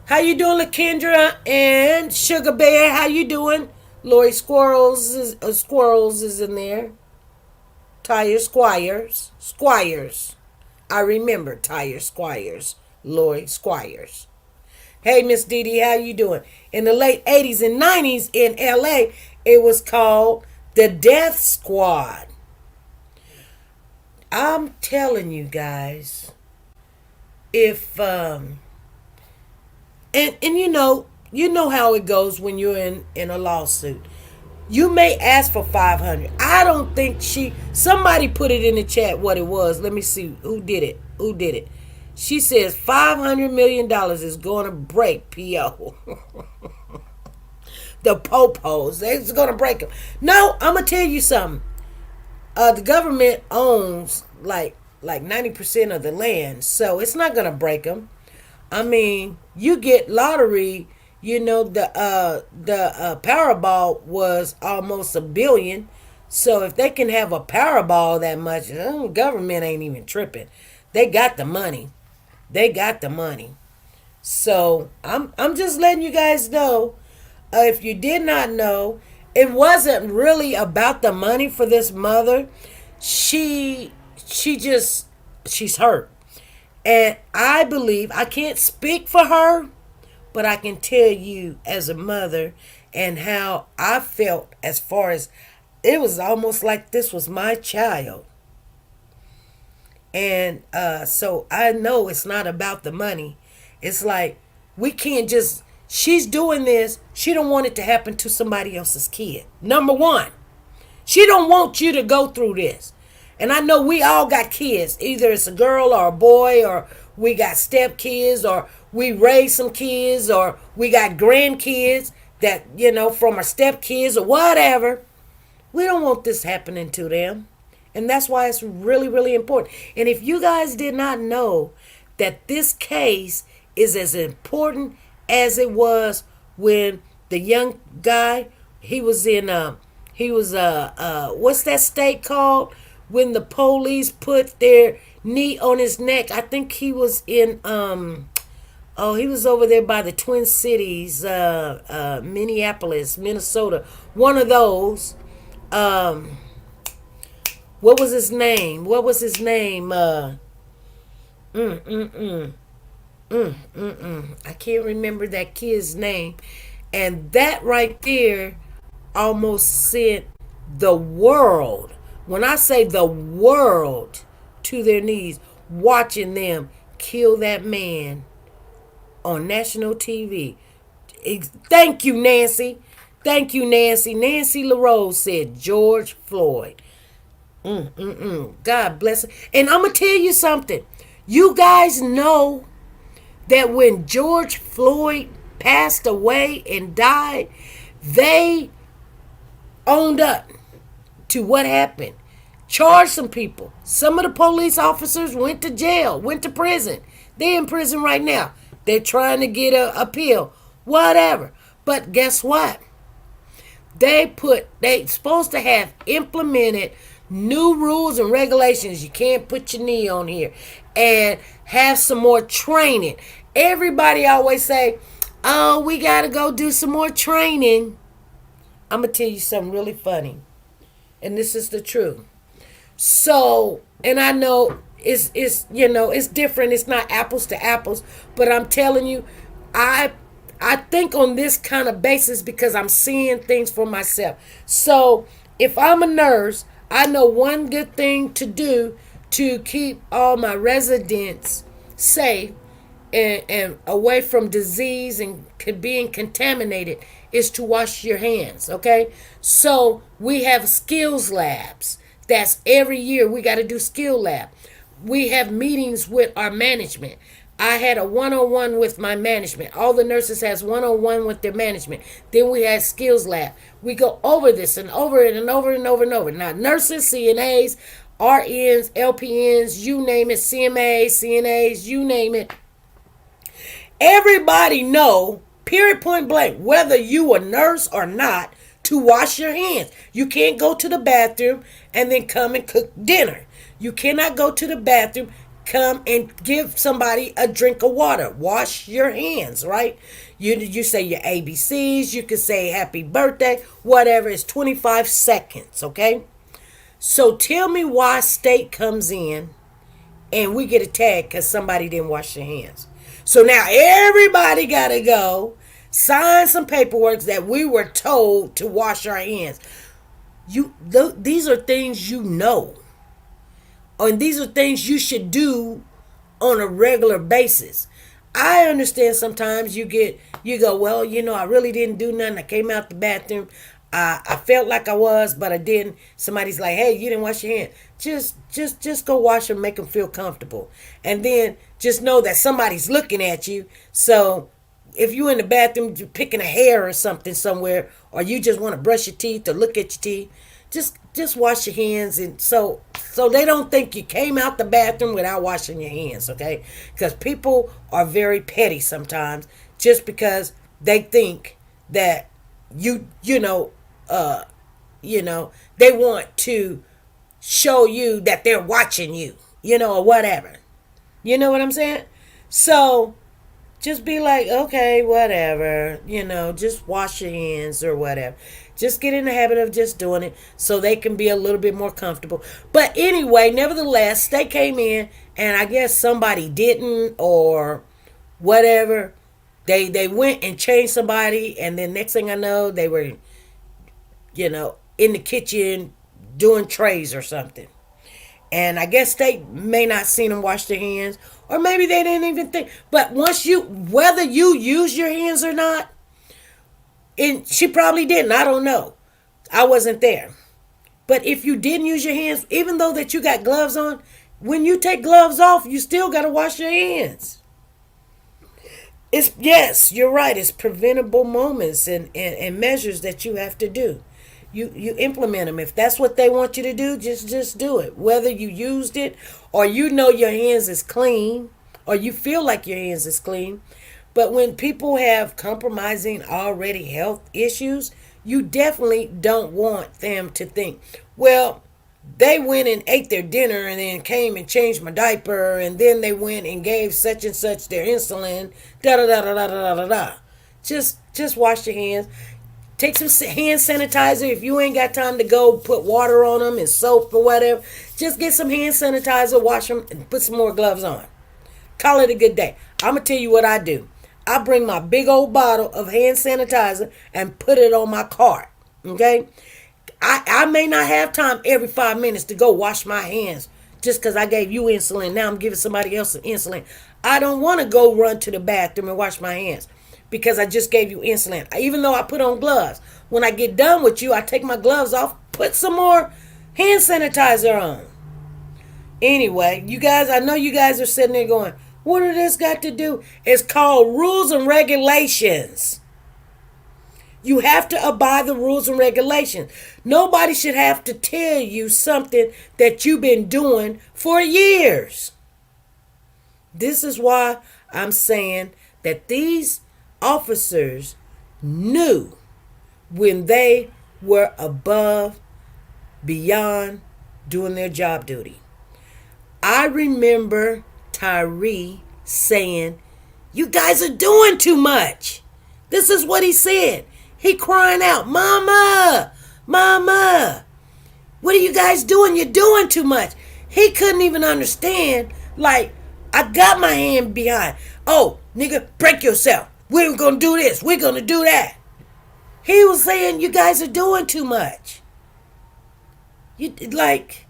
How you doing, LaKendra and Sugar Bear? How you doing? Lori Squirrels is in there. Tyre Squires. I remember Tyre Squires. Lori Squires. Hey, Miss Dee Dee, how you doing? In the late 80s and 90s in LA, it was called the Death Squad. I'm telling you guys, if and you know how it goes when you're in a lawsuit. You may ask for $500. I don't think somebody put it in the chat what it was. Let me see who did it. She says $500 million is going to break P.O. The popos. It's going to break them. No, I'm going to tell you something. The government owns like 90% of the land, so it's not going to break them. I mean, you get lottery, the Powerball was almost $1 billion. So if they can have a Powerball that much, government ain't even tripping. They got the money. So I'm just letting you guys know. If you did not know, it wasn't really about the money for this mother. She's hurt. And I believe, I can't speak for her, but I can tell you as a mother and how I felt, as far as it was almost like this was my child. And so I know it's not about the money. It's like, we can't just, she's doing this. She don't want it to happen to somebody else's kid. Number one, she don't want you to go through this. And I know we all got kids. Either it's a girl or a boy, or we got stepkids, or we raised some kids, or we got grandkids that, from our stepkids or whatever. We don't want this happening to them. And that's why it's really, really important. And if you guys did not know that this case is as important as it was when the young guy, what's that state called? When the police put their knee on his neck. I think he was in, he was over there by the Twin Cities, Minneapolis, Minnesota. One of those. What was his name? I can't remember that kid's name. And that right there almost sent the world, when I say the world, to their knees, watching them kill that man on national TV. Thank you, Nancy. Nancy LaRose said George Floyd. God bless her. And I'm going to tell you something. You guys know that when George Floyd passed away and died, they owned up to what happened. Charged some people. Some of the police officers went to jail, went to prison. They're in prison right now. They're trying to get a pill. Whatever. But guess what? They supposed to have implemented new rules and regulations. You can't put your knee on here. And have some more training. Everybody always say, oh, we got to go do some more training. I'm going to tell you something really funny. And this is the truth. So, and I know it's it's different. It's not apples to apples. But I'm telling you, I think on this kind of basis because I'm seeing things for myself. So if I'm a nurse, I know one good thing to do to keep all my residents safe and away from disease and being contaminated is to wash your hands, okay? So we have skills labs. That's every year we got to do skill lab. We have meetings with our management. I had a one-on-one with my management. All the nurses has one-on-one with their management. Then we had skills lab. We go over this and over it and over and over and over. Now, nurses, CNAs, RNs, LPNs, you name it, CMAs, CNAs, you name it. Everybody know, period, point blank, whether you a nurse or not, to wash your hands. You can't go to the bathroom and then come and cook dinner. You cannot go to the bathroom, come and give somebody a drink of water. Wash your hands, right? You say your ABCs, you can say happy birthday, whatever. It's 25 seconds, okay? So tell me why state comes in and we get a tag because somebody didn't wash their hands. So now everybody got to go sign some paperwork that we were told to wash our hands. These are things you know. And these are things you should do on a regular basis. I understand sometimes you go, well, I really didn't do nothing. I came out the bathroom. I felt like I was, but I didn't. Somebody's like, hey, you didn't wash your hands. Just go wash them, make them feel comfortable. And then just know that somebody's looking at you. So if you're in the bathroom, you're picking a hair or something somewhere, or you just want to brush your teeth or look at your teeth, just wash your hands. And so they don't think you came out the bathroom without washing your hands, okay? Because people are very petty sometimes just because they think that they want to show you that they're watching you, or whatever. You know what I'm saying? So just be like, okay, whatever, just wash your hands or whatever. Just get in the habit of just doing it so they can be a little bit more comfortable. But anyway, nevertheless, they came in and I guess somebody didn't or whatever. They went and changed somebody, and then next thing I know, they were, in the kitchen doing trays or something. And I guess they may not seen them wash their hands, or maybe they didn't even think. But whether you use your hands or not, and she probably didn't, I don't know. I wasn't there. But if you didn't use your hands, even though that you got gloves on, when you take gloves off, you still got to wash your hands. Yes, you're right. It's preventable moments and measures that you have to do. You implement them. If that's what they want you to do, just do it. Whether you used it or your hands is clean or you feel like your hands is clean. But when people have compromising already health issues, you definitely don't want them to think, well, they went and ate their dinner and then came and changed my diaper and then they went and gave such and such their insulin, da-da-da-da-da-da-da-da. Just wash your hands. Take some hand sanitizer. If you ain't got time to go put water on them and soap or whatever, just get some hand sanitizer, wash them, and put some more gloves on. Call it a good day. I'm going to tell you what I do. I bring my big old bottle of hand sanitizer and put it on my cart, okay? I may not have time every 5 minutes to go wash my hands just because I gave you insulin. Now I'm giving somebody else some insulin. I don't want to go run to the bathroom and wash my hands because I just gave you insulin. Even though I put on gloves. When I get done with you, I take my gloves off, put some more hand sanitizer on. Anyway, you guys, I know you guys are sitting there going, what does this got to do? It's called rules and regulations. You have to abide the rules and regulations. Nobody should have to tell you something that you've been doing for years. This is why I'm saying that these officers knew when they were above, beyond doing their job duty. I remember Tyre saying, "You guys are doing too much." This is what he said. He crying out, "Mama, Mama, what are you guys doing? You're doing too much." He couldn't even understand. Like, I got my hand behind. "Oh, nigga, break yourself. We're going to do this. We're going to do that." He was saying, "You guys are doing too much." You like,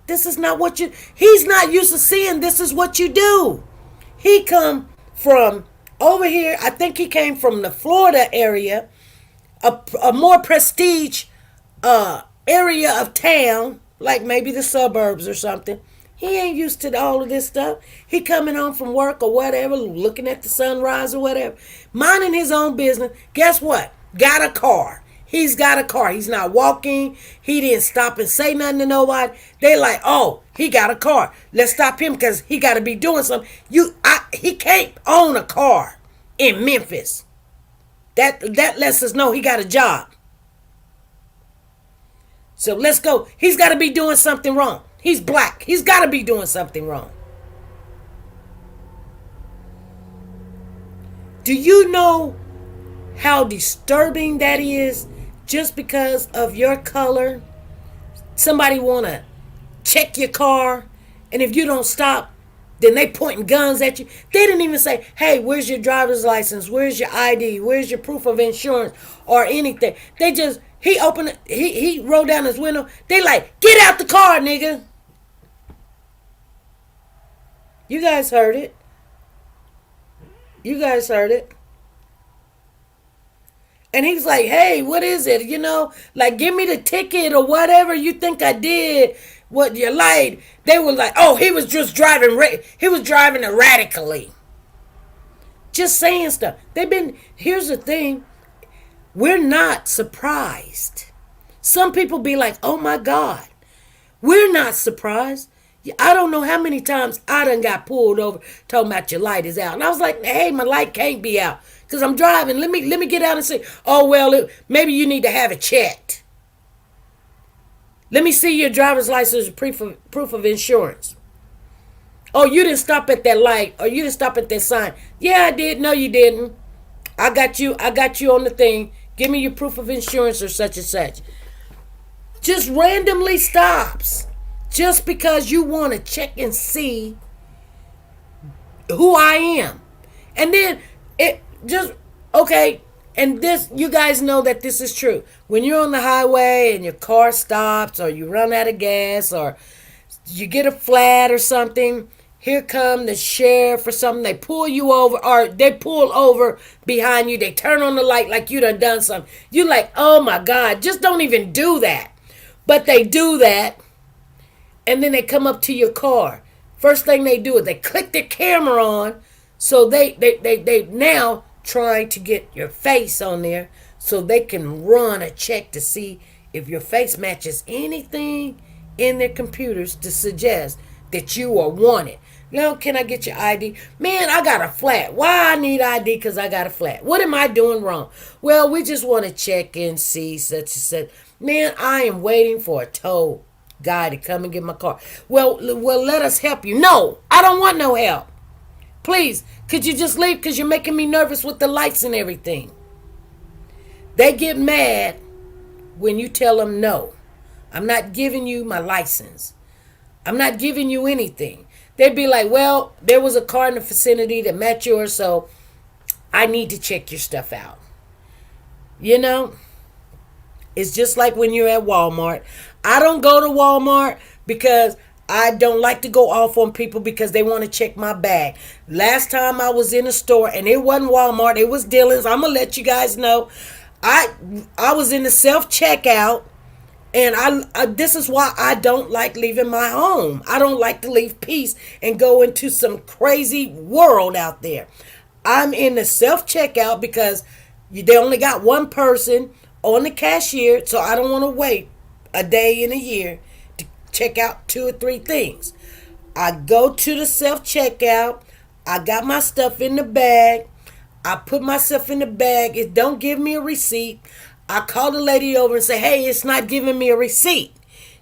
this is not what you. He's not used to seeing this is what you do. He come from over here. I think he came from the Florida area, a more prestige area of town, like maybe the suburbs or something. He ain't used to all of this stuff. He coming home from work or whatever, looking at the sunrise or whatever, minding his own business. Guess what? Got a car. He's got a car. He's not walking. He didn't stop and say nothing to nobody. They like, "Oh, he got a car. Let's stop him because he got to be doing something." He can't own a car in Memphis. That lets us know he got a job. So let's go. He's got to be doing something wrong. He's black. He's got to be doing something wrong. Do you know how disturbing that is? Just because of your color, somebody want to check your car, and if you don't stop, then they pointing guns at you. They didn't even say, "Hey, where's your driver's license? Where's your ID? Where's your proof of insurance?" or anything. They just, he rolled down his window. They like, "Get out the car, nigga." You guys heard it. You guys heard it. And he was like, "Hey, what is it? You know, like, give me the ticket or whatever you think I did. What you lied." They were like, "Oh, he was just driving. He was driving erratically." Just saying stuff. Here's the thing. We're not surprised. Some people be like, "Oh my God." We're not surprised. I don't know how many times I done got pulled over talking about your light is out. And I was like, "Hey, my light can't be out because I'm driving. Let me get out and say, oh, well, maybe you need to have it checked. Let me see your driver's license proof of insurance. Oh, you didn't stop at that light, or you didn't stop at that sign." "Yeah, I did." "No, you didn't. I got you on the thing. Give me your proof of insurance or such and such." Just randomly stops. Just because you want to check and see who I am. And then it just, okay, and this, you guys know that this is true. When you're on the highway and your car stops, or you run out of gas, or you get a flat or something, here come the sheriff or something. They pull you over, or they pull over behind you. They turn on the light like you done something. You're like, "Oh my God, just don't even do that." But they do that. And then they come up to your car. First thing they do is they click their camera on. So they now trying to get your face on there so they can run a check to see if your face matches anything in their computers to suggest that you are wanted. "Now, can I get your ID?" "Man, I got a flat." "Why I need ID?" "Because I got a flat." "What am I doing wrong?" "Well, we just want to check and see such and such." "Man, I am waiting for a tow guy to come and get my car." Well, let us help you." "No, I don't want no help. Please, could you just leave because you're making me nervous with the lights and everything." They get mad when you tell them, "No, I'm not giving you my license. I'm not giving you anything." They'd be like, "Well, there was a car in the vicinity that matched yours, so I need to check your stuff out." You know, it's just like when you're at Walmart. I don't go to Walmart because I don't like to go off on people because they want to check my bag. Last time I was in a store, and it wasn't Walmart, it was Dillon's. I'm going to let you guys know. I was in the self-checkout, and this is why I don't like leaving my home. I don't like to leave peace and go into some crazy world out there. I'm in the self-checkout because they only got one person on the cashier, so I don't want to wait a day in a year to check out 2 or 3 things. I go to the self-checkout. I got my stuff in the bag. I put myself in the bag. It don't give me a receipt. I call the lady over and say, hey, it's not giving me a receipt.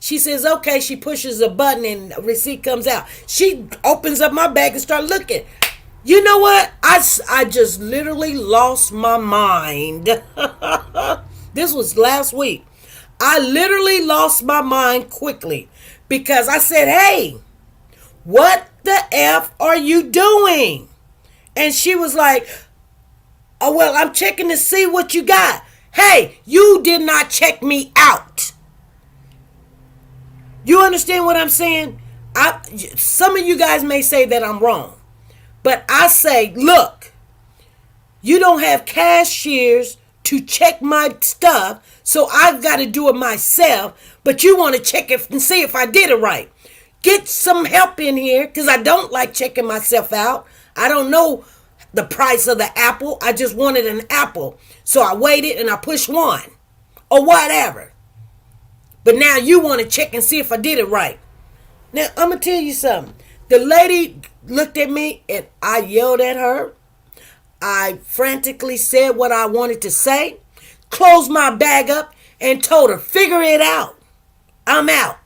She says, okay. She pushes a button and a receipt comes out. She opens up my bag and start looking. You know what? I just literally lost my mind. This was last week. I literally lost my mind quickly because I said, hey, what the F are you doing? And she was like, oh, well, I'm checking to see what you got. Hey, you did not check me out. You understand what I'm saying? Some of you guys may say that I'm wrong. But I say, look, you don't have cashiers to check my stuff, so I've got to do it myself. But you want to check it and see if I did it right. Get some help in here, because I don't like checking myself out. I don't know the price of the apple. I just wanted an apple. So I waited and I pushed one or whatever. But now you want to check and see if I did it right. Now, I'm going to tell you something. The lady looked at me and I yelled at her. I frantically said what I wanted to say, closed my bag up and told her, figure it out. I'm out.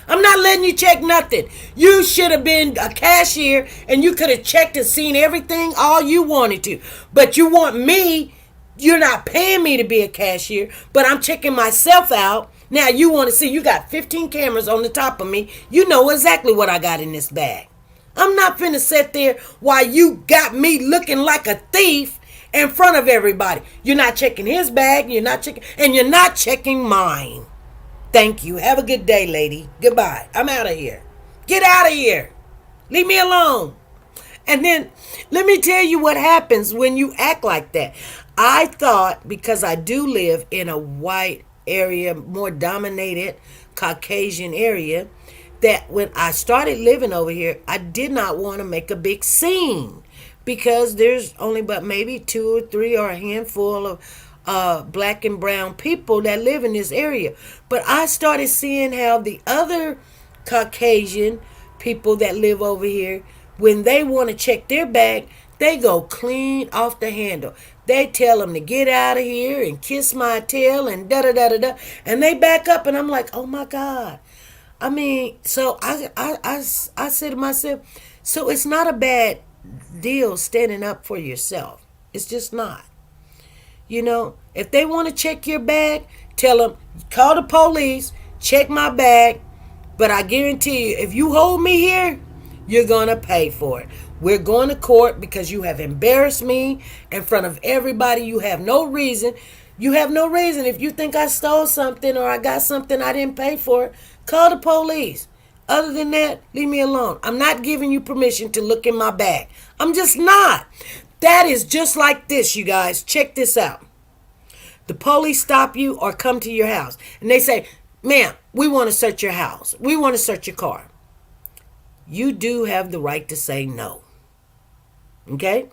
I'm not letting you check nothing. You should have been a cashier and you could have checked and seen everything all you wanted to. But you want me, you're not paying me to be a cashier, but I'm checking myself out. Now you want to see, you got 15 cameras on the top of me. You know exactly what I got in this bag. I'm not finna sit there while you got me looking like a thief in front of everybody. You're not checking his bag, you're not checking mine. Thank you. Have a good day, lady. Goodbye. I'm out of here. Get out of here. Leave me alone. And then let me tell you what happens when you act like that. I thought, because I do live in a white area, more dominated Caucasian area, that when I started living over here, I did not want to make a big scene, because there's only but maybe 2 or 3 or a handful of black and brown people that live in this area. But I started seeing how the other Caucasian people that live over here, when they want to check their bag, they go clean off the handle. They tell them to get out of here and kiss my tail and da-da-da-da-da. And they back up and I'm like, oh my God. I mean, so I said to myself, so it's not a bad deal standing up for yourself. It's just not. You know, if they want to check your bag, tell them, call the police, check my bag. But I guarantee you, if you hold me here, you're going to pay for it. We're going to court because you have embarrassed me in front of everybody. You have no reason. You have no reason. If you think I stole something or I got something I didn't pay for, call the police. Other than that, leave me alone. I'm not giving you permission to look in my bag. I'm just not. That is just like this, you guys. Check this out. The police stop you or come to your house and they say, ma'am, we want to search your house. We want to search your car. You do have the right to say no. Okay?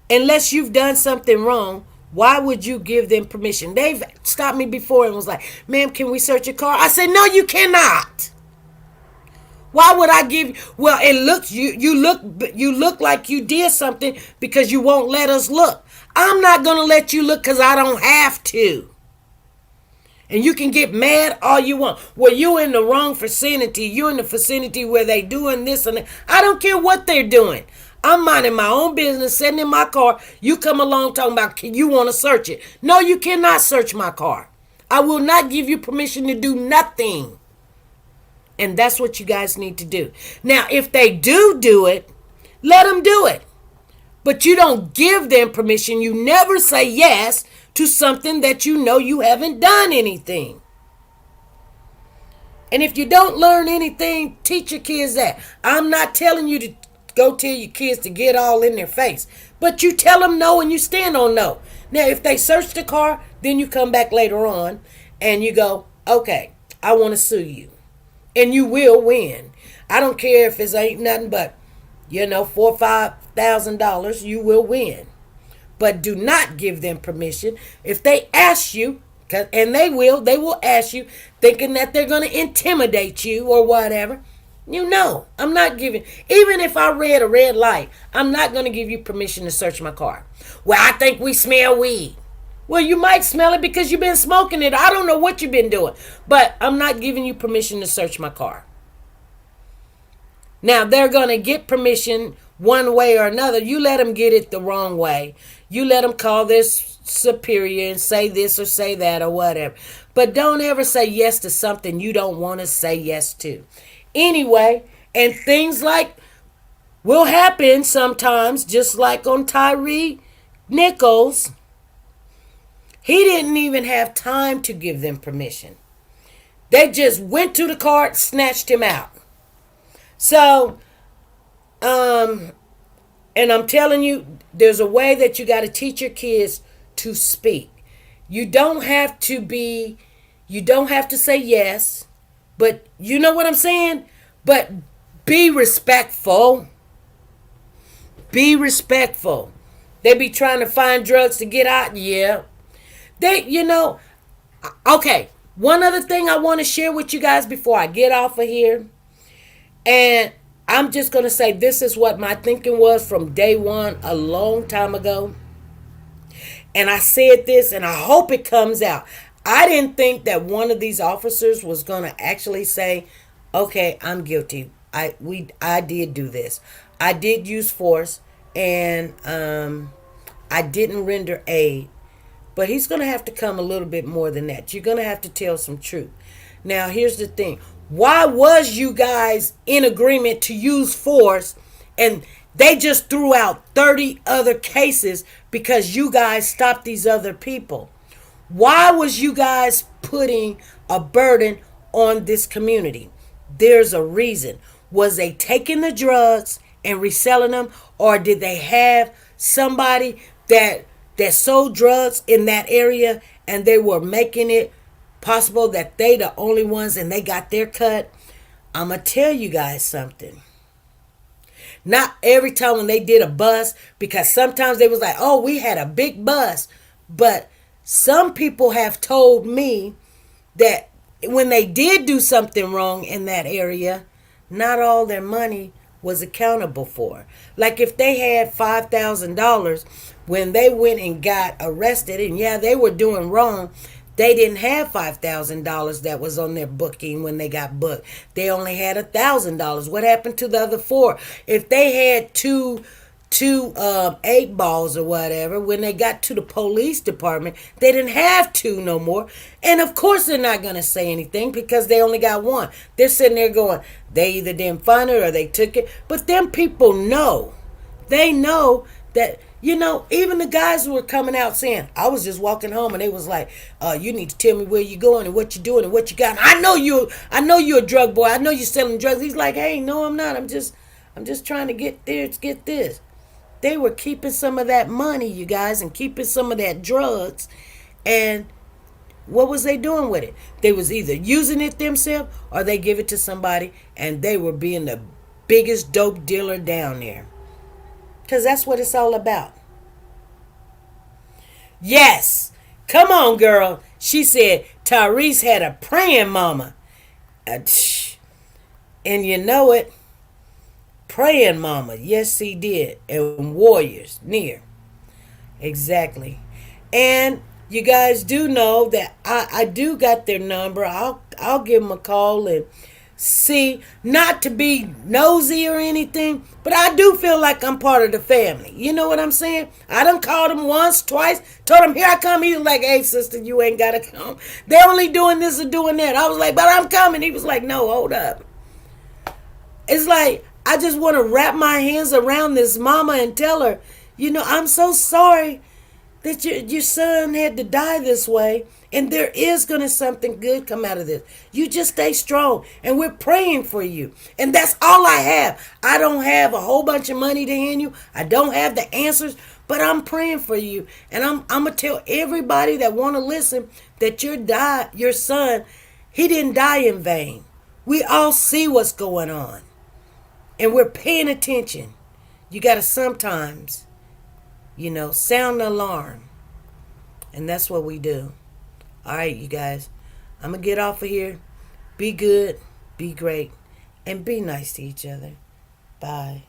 Unless you've done something wrong, why would you give them permission? They've stopped me before and was like, ma'am, can we search your car? I said, no, you cannot. Why would I give you? Well, it looks, you look like you did something because you won't let us look. I'm not going to let you look because I don't have to. And you can get mad all you want. Well, you're in the wrong vicinity. You're in the vicinity where they doing this and that. I don't care what they're doing. I'm minding my own business, sitting in my car. You come along talking about you want to search it. No, you cannot search my car. I will not give you permission to do nothing. And that's what you guys need to do. Now, if they do it, let them do it. But you don't give them permission. You never say yes to something that you know you haven't done anything. And if you don't learn anything, teach your kids that. I'm not telling you to go tell your kids to get all in their face. But you tell them no and you stand on no. Now, if they search the car, then you come back later on and you go, okay, I want to sue you. And you will win. I don't care if it ain't nothing but, $4,000 or $5,000, you will win. But do not give them permission. If they ask you, and they will ask you, thinking that they're going to intimidate you or whatever, You know, I'm not giving, even if I read a red light, I'm not going to give you permission to search my car. Well, I think we smell weed. Well, you might smell it because you've been smoking it. I don't know what you've been doing, but I'm not giving you permission to search my car. Now, they're going to get permission one way or another. You let them get it the wrong way. You let them call this superior and say this or say that or whatever. But don't ever say yes to something you don't want to say yes to. Anyway, and things like will happen sometimes, just like on Tyre Nichols. He didn't even have time to give them permission. They just went to the car, snatched him out. So, and I'm telling you, there's a way that you got to teach your kids to speak. You don't have to say yes, but you know what I'm saying? But be respectful. Be respectful. They be trying to find drugs to get out. Yeah. Okay. One other thing I want to share with you guys before I get off of here. And I'm just going to say this is what my thinking was from day one a long time ago. And I said this and I hope it comes out. I didn't think that one of these officers was going to actually say, okay, I'm guilty. I did do this. I did use force and I didn't render aid. But he's going to have to come a little bit more than that. You're going to have to tell some truth. Now, here's the thing. Why was you guys in agreement to use force and they just threw out 30 other cases because you guys stopped these other people? Why was you guys putting a burden on this community? There's a reason. Was they taking the drugs and reselling them, or did they have somebody that sold drugs in that area and they were making it possible that they the only ones and they got their cut? I'm going to tell you guys something. Not every time when they did a bus, because sometimes they was like, oh, we had a big bus. But some people have told me that when they did do something wrong in that area, not all their money was accountable for. Like if they had $5,000 when they went and got arrested, and yeah, they were doing wrong, they didn't have $5,000 that was on their booking when they got booked. They only had $1,000. What happened to the other four? If they had two 8 balls or whatever, when they got to the police department, they didn't have two no more. And of course they're not going to say anything because they only got one. They're sitting there going, they either didn't find it or they took it. But them people know. They know that, even the guys who were coming out saying, I was just walking home, and they was like, you need to tell me where you're going and what you're doing and what you got. And I know you're a drug boy. I know you're selling drugs. He's like, hey, no, I'm not. I'm just trying to get this. They were keeping some of that money, you guys, and keeping some of that drugs. And what was they doing with it? They was either using it themselves or they give it to somebody, and they were being the biggest dope dealer down there. Because that's what it's all about. Yes. Come on, girl. She said Tyrese had a praying mama. And you know it. Praying mama. Yes, he did. And warriors near. Exactly. And you guys do know that I do got their number. I'll give them a call and see, not to be nosy or anything, but I do feel like I'm part of the family. You know what I'm saying? I done called him once, twice, told him, here I come. He was like, hey, sister, you ain't got to come. They're only doing this or doing that. I was like, but I'm coming. He was like, no, hold up. It's like, I just want to wrap my hands around this mama and tell her, I'm so sorry that your son had to die this way. And there is going to something good come out of this. You just stay strong. And we're praying for you. And that's all I have. I don't have a whole bunch of money to hand you. I don't have the answers. But I'm praying for you. And I'm going to tell everybody that want to listen that your son, he didn't die in vain. We all see what's going on. And we're paying attention. You got to sometimes, sound the alarm. And that's what we do. All right, you guys. I'm going to get off of here. Be good. Be great. and be nice to each other. Bye.